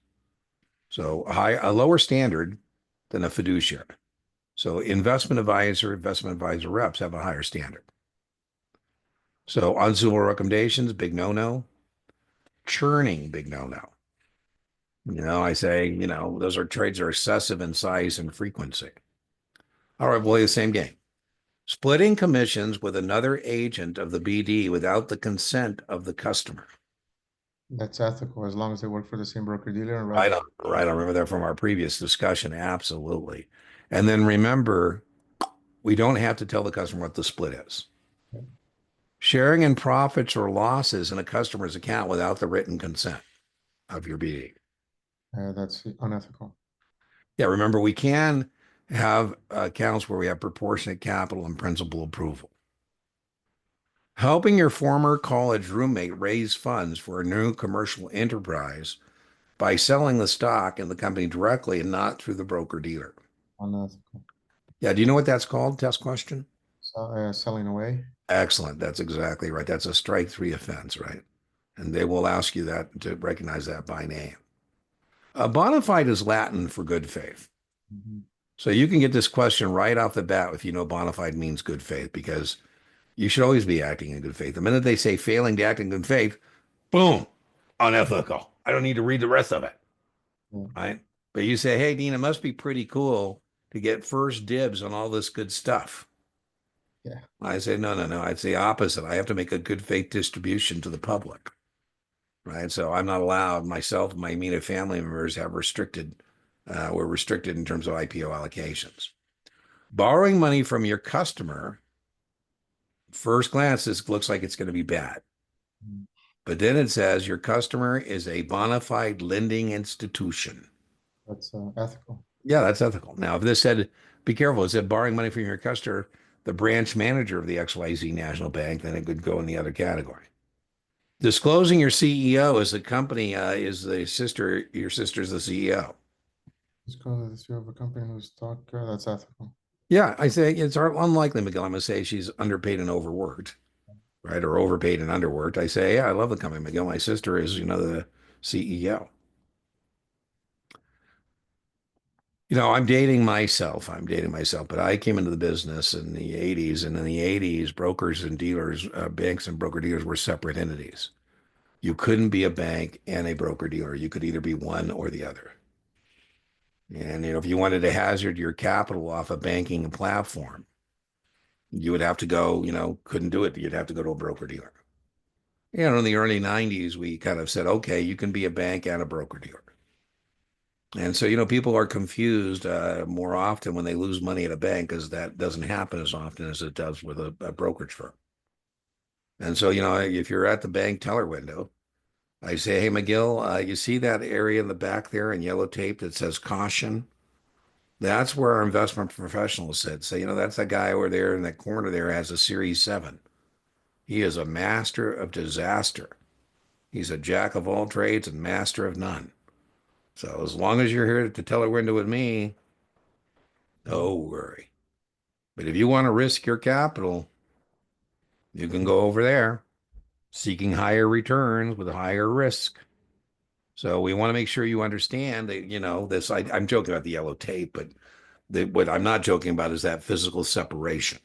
So a lower standard than a fiduciary. So investment advisor reps have a higher standard. So uncivil recommendations, big no-no. Churning, big no-no. I say, those trades are excessive in size and frequency. All right, play the same game. Splitting commissions with another agent of the BD without the consent of the customer. That's ethical as long as they work for the same broker dealer and Right register. on. Right. I remember that from our previous discussion. Absolutely. And then remember, we don't have to tell the customer what the split is. Yeah. Sharing in profits or losses in a customer's account without the written consent of your BD. That's unethical. Yeah, remember, we can have accounts where we have proportionate capital and principal approval. Helping your former college roommate raise funds for a new commercial enterprise by selling the stock in the company directly and not through the broker dealer. Unethical. Yeah, do you know what that's called? Test question. So, selling away. Excellent. That's exactly right. That's a strike three offense, right? And they will ask you that to recognize that by name. Bona fide is Latin for good faith. Mhm. So you can get this question right off the bat if you know bona fide means good faith, because you should always be acting in good faith. The minute they say failing to act in good faith, boom, unethical. I don't need to read the rest of it, Yeah. right? But you say, hey, Dean, it must be pretty cool to get first dibs on all this good stuff. Yeah. I say, no, no, no. It's the opposite. I have to make a good faith distribution to the public, right? So I'm not allowed, myself and my immediate family members have restricted, we're restricted in terms of IPO allocations. Borrowing money from your customer, first glance, this looks like it's going to be bad. Mm. But then it says your customer is a bona fide lending institution. That's ethical. Yeah, that's ethical. Now, if this said, be careful, it said borrowing money from your customer, the branch manager of the XYZ National Bank, then it could go in the other category. Disclosing your CEO as the company is the sister, your sister's the CEO. Because you have a company whose stock, that's ethical. Yeah, I say it's unlikely, Miguel. I'm going to say she's underpaid and overworked, right? Or overpaid and underworked. I say, yeah, I love the company, Miguel. My sister is, the CEO. I'm dating myself. I'm dating myself, but I came into the business in the 80s, and in the 80s, brokers and dealers, banks and broker dealers were separate entities. You couldn't be a bank and a broker dealer. You could either be one or the other. And if you wanted to hazard your capital off a banking platform, you would have to go, couldn't do it. You'd have to go to a broker dealer. In the early 90s, we kind of said, okay, you can be a bank and a broker dealer. And so, people are confused more often when they lose money at a bank, because that doesn't happen as often as it does with a brokerage firm. And so, if you're at the bank teller window, I say, hey, McGill, you see that area in the back there in yellow tape that says caution? That's where our investment professionals said, say, that's that guy over there in that corner there has a Series 7. He is a master of disaster. He's a jack of all trades and master of none. So as long as you're here at the teller window with me, Mhm. don't worry. But if you want to risk your capital, you can go over there seeking higher returns with higher risk. So we want to make sure you understand that, this. I'm joking about the yellow tape, but what I'm not joking about is that physical separation,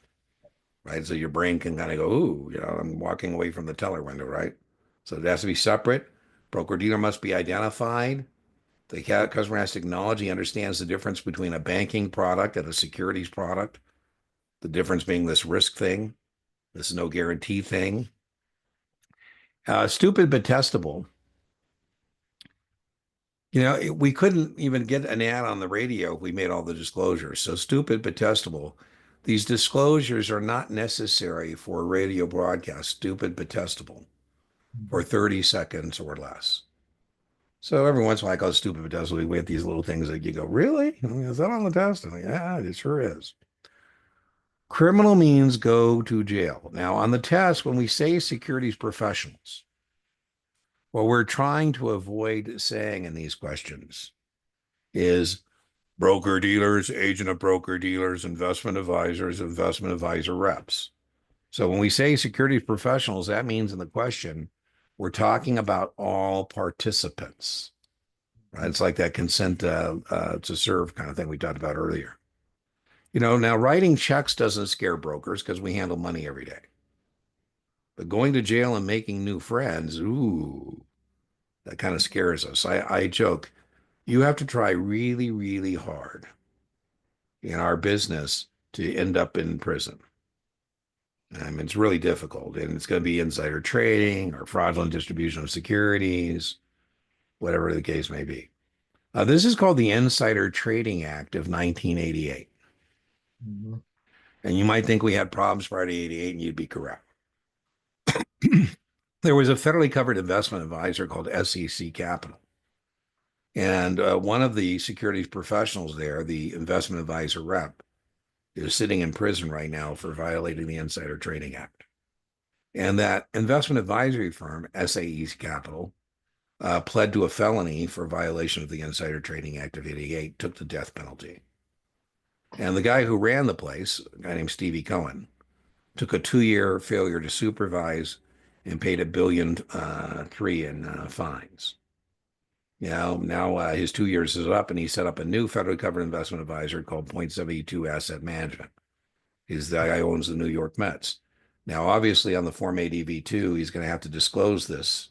right? So your brain can kind of go, ooh, I'm walking away from the teller window, right? So it has to be separate. Broker dealer must be identified. The customer has to acknowledge he understands the difference between a banking product and a securities product. The difference being this risk thing, this no guarantee thing. Stupid but testable. We couldn't even get an ad on the radio if we made all the disclosures. So stupid but testable. These disclosures are not necessary for a radio broadcast. Stupid but testable for Mhm. 30 seconds or less. So every once in a while, I call it stupid but testable. We have these little things that you go, really? Is that on the test? I'm like, yeah, it sure is. Criminal means go to jail. Now, on the test, when we say securities professionals, what we're trying to avoid saying in these questions is broker dealers, agent of broker dealers, investment advisors, investment advisor reps. So when we say securities professionals, that means in the question, we're talking about all participants. Right? It's like that consent to serve kind of thing we talked about earlier. Now writing checks doesn't scare brokers because we handle money every day. But going to jail and making new friends, ooh, that kind of scares us. I joke, you have to try really, really hard in our business to end up in prison. I mean, it's really difficult, and it's going to be insider trading or fraudulent distribution of securities, whatever the case may be. This is called the Insider Trading Act of 1988. Mhm. And you might think we had problems prior to 88, and you'd be correct. There was a federally covered investment advisor called SEC Capital. And one of the securities professionals there, the investment advisor rep, is sitting in prison right now for violating the Insider Trading Act. And that investment advisory firm, SAE Capital, pled to a felony for violation of the Insider Trading Act of 88, took the death penalty. And the guy who ran the place, a guy named Stevie Cohen, took a 2-year failure to supervise and paid $1.3 billion in fines. Now his 2 years is up, and he set up a new federally covered investment advisor called Point 72 Asset Management. He's the guy who owns the New York Mets. Now, obviously, on the Form ADV2, he's going to have to disclose this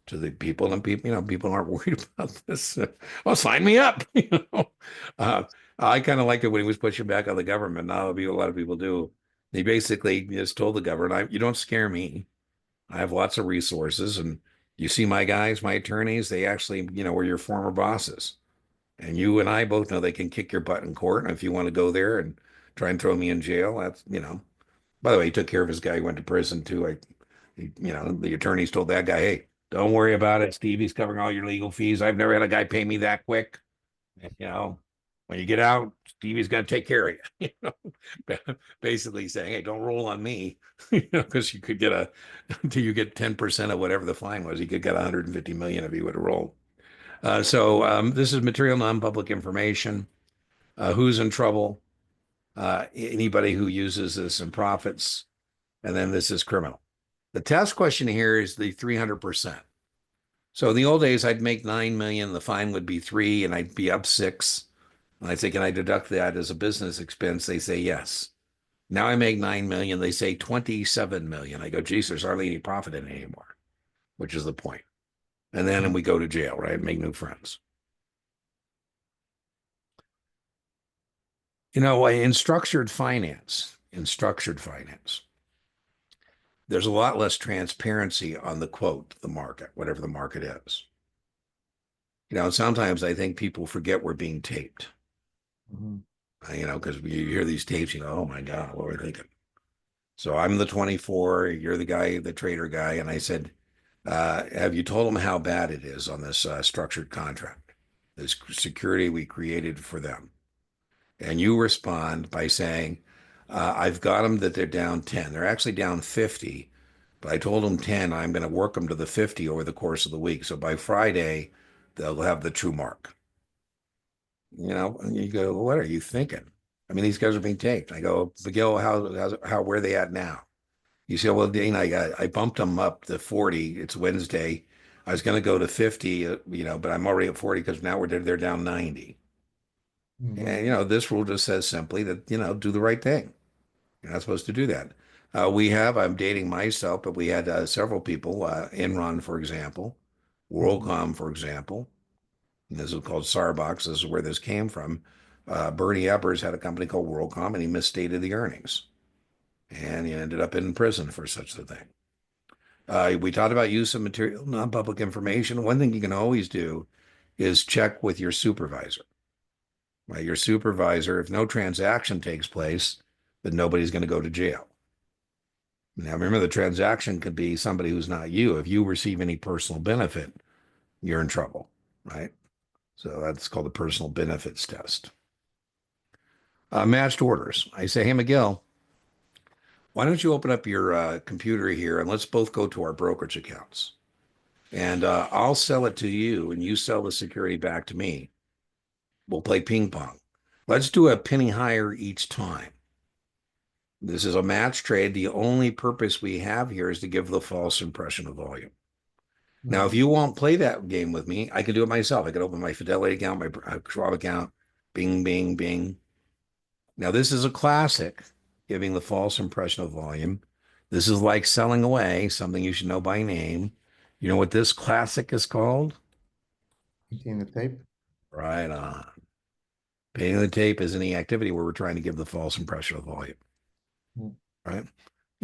to the people, and people aren't worried about this. Well, sign me up. uh, I kind of liked it when he was pushing back on the government. Now, a lot of people do. He basically just told the government, "You don't scare me. I have lots of resources, and you see my guys, my attorneys. They actually, were your former bosses, and you and I both know they can kick your butt in court. And if you want to go there and try and throw me in jail, that's. By the way, he took care of his guy. He went to prison too. The attorneys told that guy, "Hey, don't worry about it. Stevie's covering all your legal fees. I've never had a guy pay me that quick. You know, when you get out, Stevie's going to take care of you." Basically saying, "Hey, don't roll on me," because you could until you get 10% of whatever the fine was. He could get 150 million if he would have rolled. So this is material non-public information. Who's in trouble? Anybody who uses this and profits, and then this is criminal. The test question here is the 300%. So in the old days, I'd make 9 million, the fine would be 3, and I'd be up 6. And I'd say, "Can I deduct that as a business expense?" They say yes. Now I make 9 million, they say 27 million. I go, "Geez, there's hardly any profit in it anymore," which is the point. And then we go to jail, right? Make new friends. In structured finance, there's a lot less transparency on the quote, the market, whatever the market is. Sometimes I think people forget we're being taped, Mhm. because you hear these tapes, "Oh my God, what were they thinking?" So I'm the 24, you're the guy, the trader guy. And I said, have you told them how bad it is on this structured contract, this security we created for them? And you respond by saying, I've got them that they're down 10. They're actually down 50, but I told them 10. I'm going to work them to the 50 over the course of the week. So by Friday, they'll have the true mark. And you go, "What are you thinking?" I mean, these guys are being taped. I go, "Miguel, where are they at now?" You say, "Well, Dean, I bumped them up to 40. It's Wednesday. I was going to go to 50, but I'm already at 40 because now they're down 90." Mhm. And, this rule just says simply that, do the right thing. You're not supposed to do that. I'm dating myself, but we had several people, Enron, for example, Mhm. WorldCom, for example. And this is called Sarbox. This is where this came from. Bernie Ebbers had a company called WorldCom, and he misstated the earnings. And he ended up in prison for such a thing. We talked about use of material, non-public information. One thing you can always do is check with your supervisor. Right? Your supervisor, if no transaction takes place, then nobody's going to go to jail. Now, remember, the transaction could be somebody who's not you. If you receive any personal benefit, you're in trouble, right? So that's called the personal benefits test. Matched orders. I say, "Hey, Miguel, why don't you open up your computer here and let's both go to our brokerage accounts? And I'll sell it to you, and you sell the security back to me. We'll play ping pong. Let's do a penny higher each time. This is a match trade. The only purpose we have here is to give the false impression of volume. Now, if Mhm. you won't play that game with me, I can do it myself. I can open my Fidelity account, my Schwab account, bing, bing, bing. Now, this is a classic, giving the false impression of volume. This is like selling away, something you should know by name. You know what this classic is called? Painting the tape. Right on. Painting the tape is any activity where we're trying to give the false impression of volume, Mhm. right?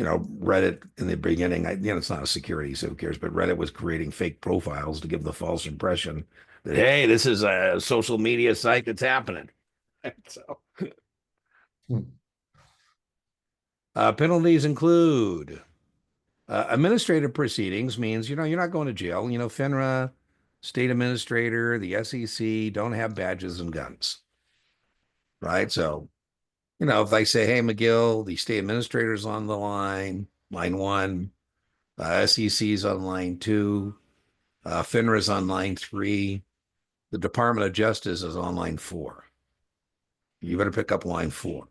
Reddit in the beginning, it's not a security, so who cares? But Reddit was creating fake profiles to give the false impression that, hey, this is a social media site that's happening. So, Hmm. penalties include administrative proceedings means, you're not going to jail. FINRA, state administrator, the SEC don't have badges and guns, right? So, if they say, hey, McGill, the state administrator's on the line one, SEC's on line two, FINRA's on line three, the Department of Justice is on line four. You better pick up line four,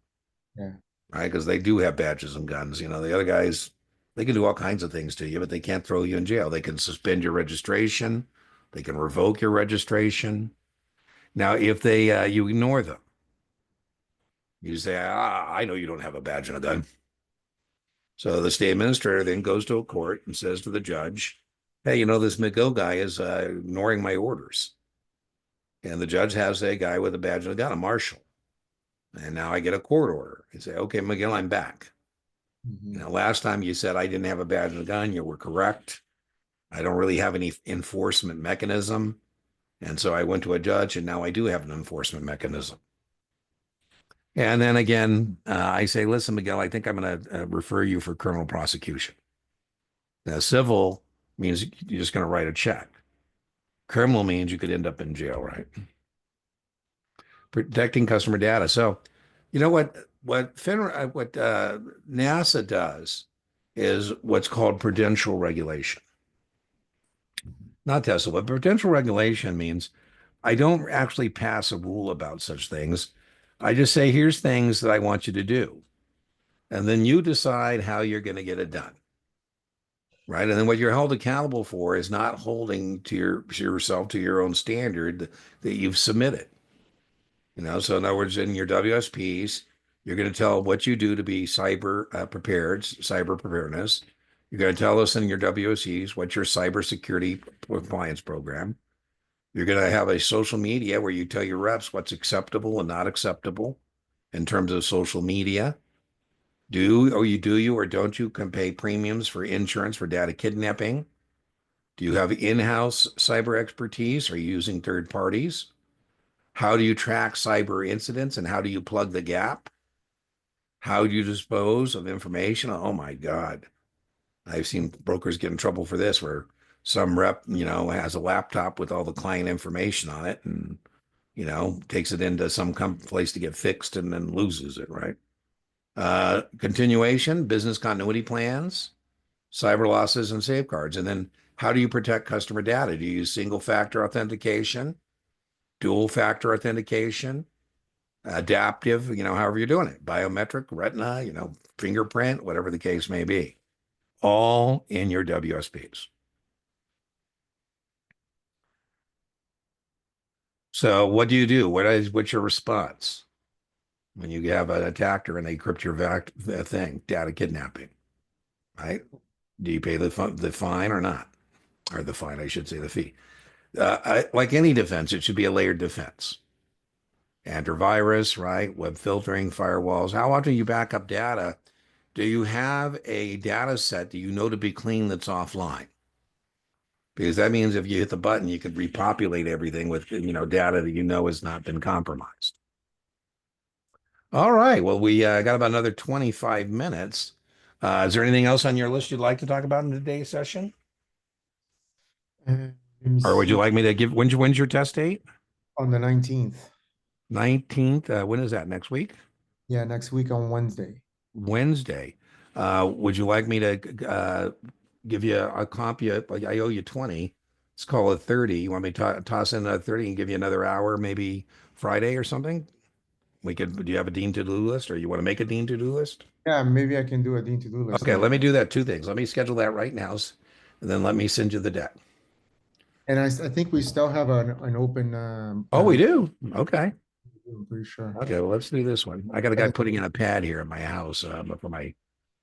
Yeah. right? Because they do have badges and guns. The other guys, they can do all kinds of things to you, but they can't throw you in jail. They can suspend your registration. They can revoke your registration. Now, if you ignore them, you say, I know you don't have a badge and a gun. So the state administrator then goes to a court and says to the judge, hey, this McGill guy is ignoring my orders. And the judge has a guy with a badge and a gun, a marshal. And now I get a court order. You say, okay, McGill, I'm back. Mhm. Last time you said I didn't have a badge and a gun, you were correct. I don't really have any enforcement mechanism. And so I went to a judge, and now I do have an enforcement mechanism. And then again, I say, listen, Miguel, I think I'm going to refer you for criminal prosecution. Now, civil means you're just going to write a check. Criminal means you could end up in jail, right? Protecting customer data. So, what NASA does is what's called prudential regulation. Not Tesla, but prudential regulation means I don't actually pass a rule about such things. I just say, here's things that I want you to do. And then you decide how you're going to get it done. Right. And then what you're held accountable for is not holding yourself to your own standard that you've submitted. So in other words, in your WSPs, you're going to tell what you do to be cyber prepared, cyber preparedness. You're going to tell us in your WSEs what's your cybersecurity compliance program. You're going to have a social media where you tell your reps what's acceptable and not acceptable in terms of social media. Do you or don't you can pay premiums for insurance for data kidnapping? Do you have in-house cyber expertise? Are you using third parties? How do you track cyber incidents and how do you plug the gap? How do you dispose of information? Oh my God. I've seen brokers get in trouble for this where some rep, has a laptop with all the client information on it and, takes it into some place to get fixed and then loses it, right? Continuation, business continuity plans, cyber losses and safeguards. And then how do you protect customer data? Do you use single factor authentication, dual factor authentication, adaptive, however you're doing it, biometric, retina, fingerprint, whatever the case may be, all in your WSPs. So what do you do? What's your response when you have an attacker and they crypt your thing, data kidnapping, right? Do you pay the fine or not? Or the fine, I should say, the fee. Like any defense, it should be a layered defense. Antivirus, right? Web filtering, firewalls. How often you back up data? Do you have a data set that you know to be clean that's offline? Because that means if you hit the button, you could repopulate everything with, data that has not been compromised. All right. Well, we got about another 25 minutes. Is there anything else on your list you'd like to talk about in today's session? Let me Or would you see. like me to when's your test date? On the 19th. 19th. When is that? Next week? Yeah, next week on Wednesday. Wednesday. Would you like me to give you a copy of, like, I owe you 20. Let's call it 30. You want me to toss in a 30 and give you another hour, maybe Friday or something? Do you have a Dean to-do list or you want to make a Dean to-do list? Yeah, maybe I can do a Dean to-do list Okay, then. let me do that. Two things. Let me schedule that right now, and then let me send you the deck. And I think we still have an open Oh, we do? Okay. I'm pretty sure. Okay, well, let's do this one. I got a guy putting in a pad here at my house for my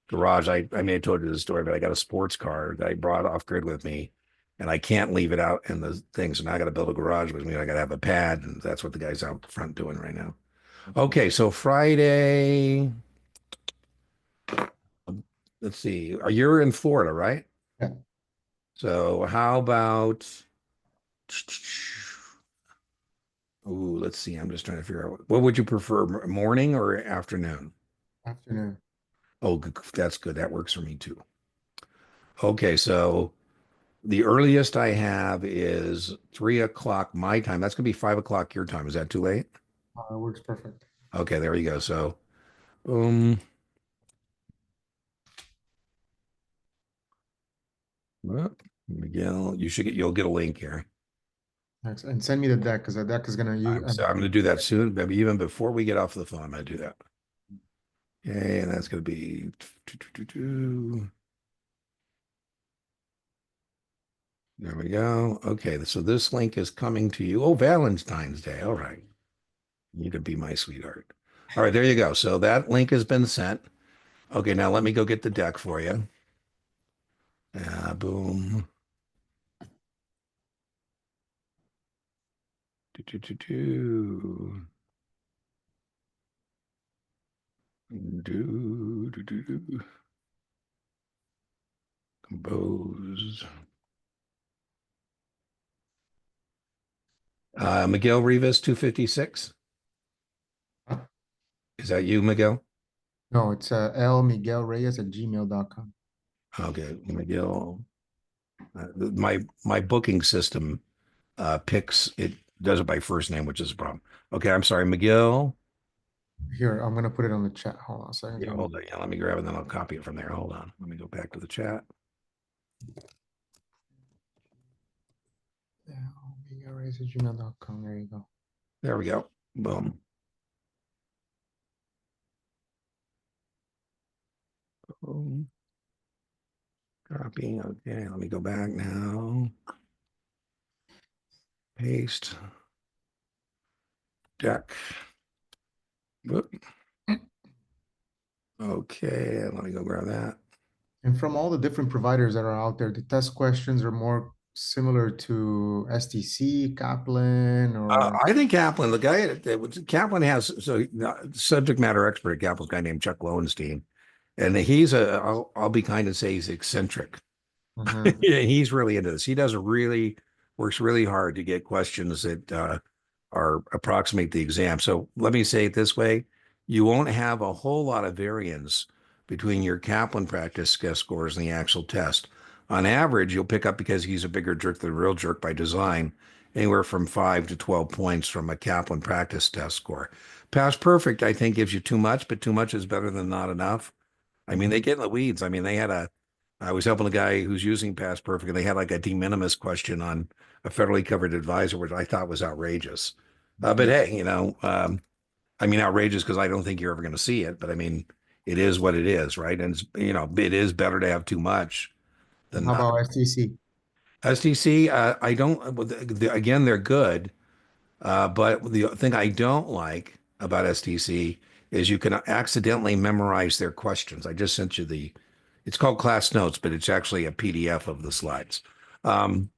garage. I may have told you the story, but I got a sports car that I brought off grid with me, and I can't leave it out in the thing. So now I got to build a garage with me. I got to have a pad, and that's what the guy's out front doing right now. Okay, so Friday, let's see. You're in Florida, right? Yeah, So how about, ooh, let's see. I'm just trying to figure out what would you prefer, morning or afternoon? afternoon. Oh, that's good. That works for me too. Okay, so the earliest I have is 3 o'clock my time. That's gonna be 5 o'clock your time. Is that too late? Works perfect. Okay, there you go. So, um, well, Miguel, you'll get a link here. Thanks. And send me the deck because the deck is gonna use. So I'm going to do that soon. Maybe even before we get off the phone, I'm going to do that. Okay, and that's going to be. There we go. Okay, so this link is coming to you. Oh, Valentine's Day. All right. You could be my sweetheart. All right, there you go. So that link has been sent. Okay, now let me go get the deck for you. Boom. Do, do, do, do. Do. Compose. Miguel Rivas, 256. Is that you, Miguel? No, it's lmiguelreyes@gmail.com. Okay, Miguel. My booking system picks it does it by first name, which is a problem. Okay, I'm sorry, Miguel. Here, I'm gonna put it on the chat. Hold on a second. Yeah, hold on. Yeah, let me grab it, and then I'll copy it from there. Hold on. Let me go back to the chat. lmiguelreyes@gmail.com. There you go. There we go. Boom. Boom. Copy. Okay, let me go back now. Paste. Deck. Whoop. Okay, let me go grab that. And from all the different providers that are out there, the test questions are more similar to STC, Kaplan, or I think Kaplan, the guy Kaplan has subject matter expert at Kaplan's a guy named Chuck Lowenstein, and I'll be kind and say he's eccentric. Mhm. Yeah, he's really into this. He does works really hard to get questions that are approximate the exam. So let me say it this way: you won't have a whole lot of variance between your Kaplan practice scores and the actual test. On average, you'll pick up because he's a bigger jerk than a real jerk by design, anywhere from 5 to 12 points from a Kaplan practice test score. Pass perfect, I think, gives you too much, but too much is better than not enough. I mean, they get in the weeds. I mean, I was helping a guy who's using Past Perfect, and they had like a de minimis question on a federally covered advisor, which I thought was outrageous. But Mhm. hey, I mean, outrageous because I don't think you're ever going to see it. But I mean, it is what it is, right? And it is better to have too much than How not. about STC? STC, I don't. Again, they're good, but the thing I don't like about STC is you can accidentally memorize their questions. I just sent you it's called class notes, but it's actually a PDF of the slides. Um,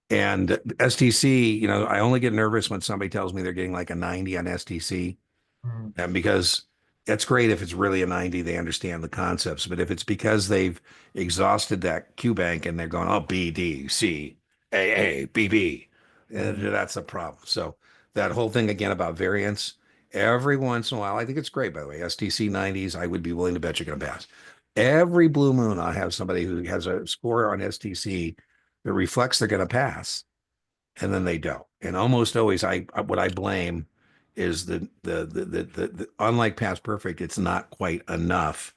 and STC, I only get nervous when somebody tells me they're getting like a 90 on STC. Mm, And because it's great if it's really a 90, they understand the concepts. But if it's because they've exhausted that Q bank and they're going, oh, B, D, C, A, A, B, B, mm, that's a problem. So that whole thing again about variance, every once in a while, I think it's great, by the way. STC 90s, I would be willing to bet you're going to pass. Every blue moon, I have somebody who has a score on STC that reflects they're going to pass, and then they don't. And almost always, what I blame is the unlike past perfect, it's not quite enough.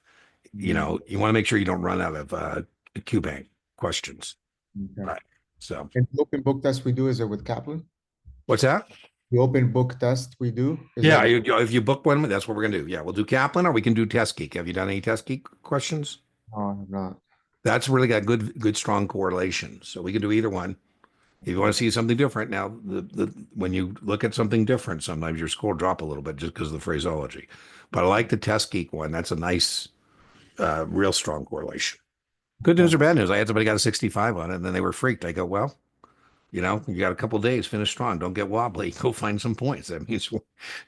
mm. You want to make sure you don't run out of Q bank questions, Okay. right? So And the open book test we do, is it with Kaplan? what's that? The open book test we do, is that Yeah, with? if you book one, that's what we're gonna do. Yeah, we'll do Kaplan or we can do Test Geek. Have you done any Test Geek questions? No, I have not. That's really got good, strong correlation. So we can do either one. If you want to see something different, now when you look at something different, sometimes your score drop a little bit just because of the phraseology. But I like the Test Geek one. That's a nice, real strong correlation. Good news Okay. or bad news? I had somebody got a 65 on it, and then they were freaked. I go, well, you got a couple of days, finish strong. Don't get wobbly. Go find some points. That means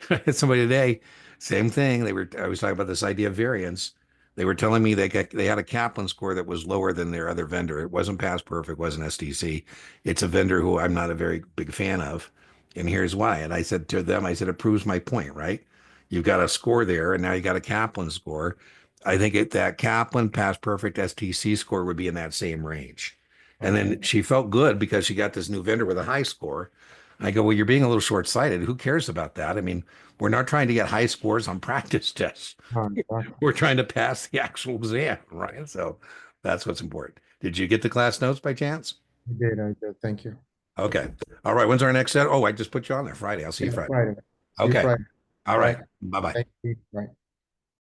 I had somebody today, same thing. I was talking about this idea of variance. They were telling me they had a Kaplan score that was lower than their other vendor. It wasn't Pass Perfect, wasn't SDC. It's a vendor who I'm not a very big fan of, and here's why. And I said to them, I said, it proves my point, right? You've got a score there, and now you got a Kaplan score. I think that Kaplan Pass Perfect STC score would be in that same range. And Okay. then she felt good because she got this new vendor with a high score. I go, well, you're being a little short-sighted. Who cares about that? I mean, we're not trying to get high scores on practice tests. Exactly. We're trying to pass the actual exam, right? So that's what's important. Did you get the class notes by chance? I did. Thank you. Okay. All right. When's our next set? Oh, I just put you on there Friday. I'll see you Yeah, Friday. Friday. See you Okay. Friday. All All right. right. Bye bye. Thank you. Bye.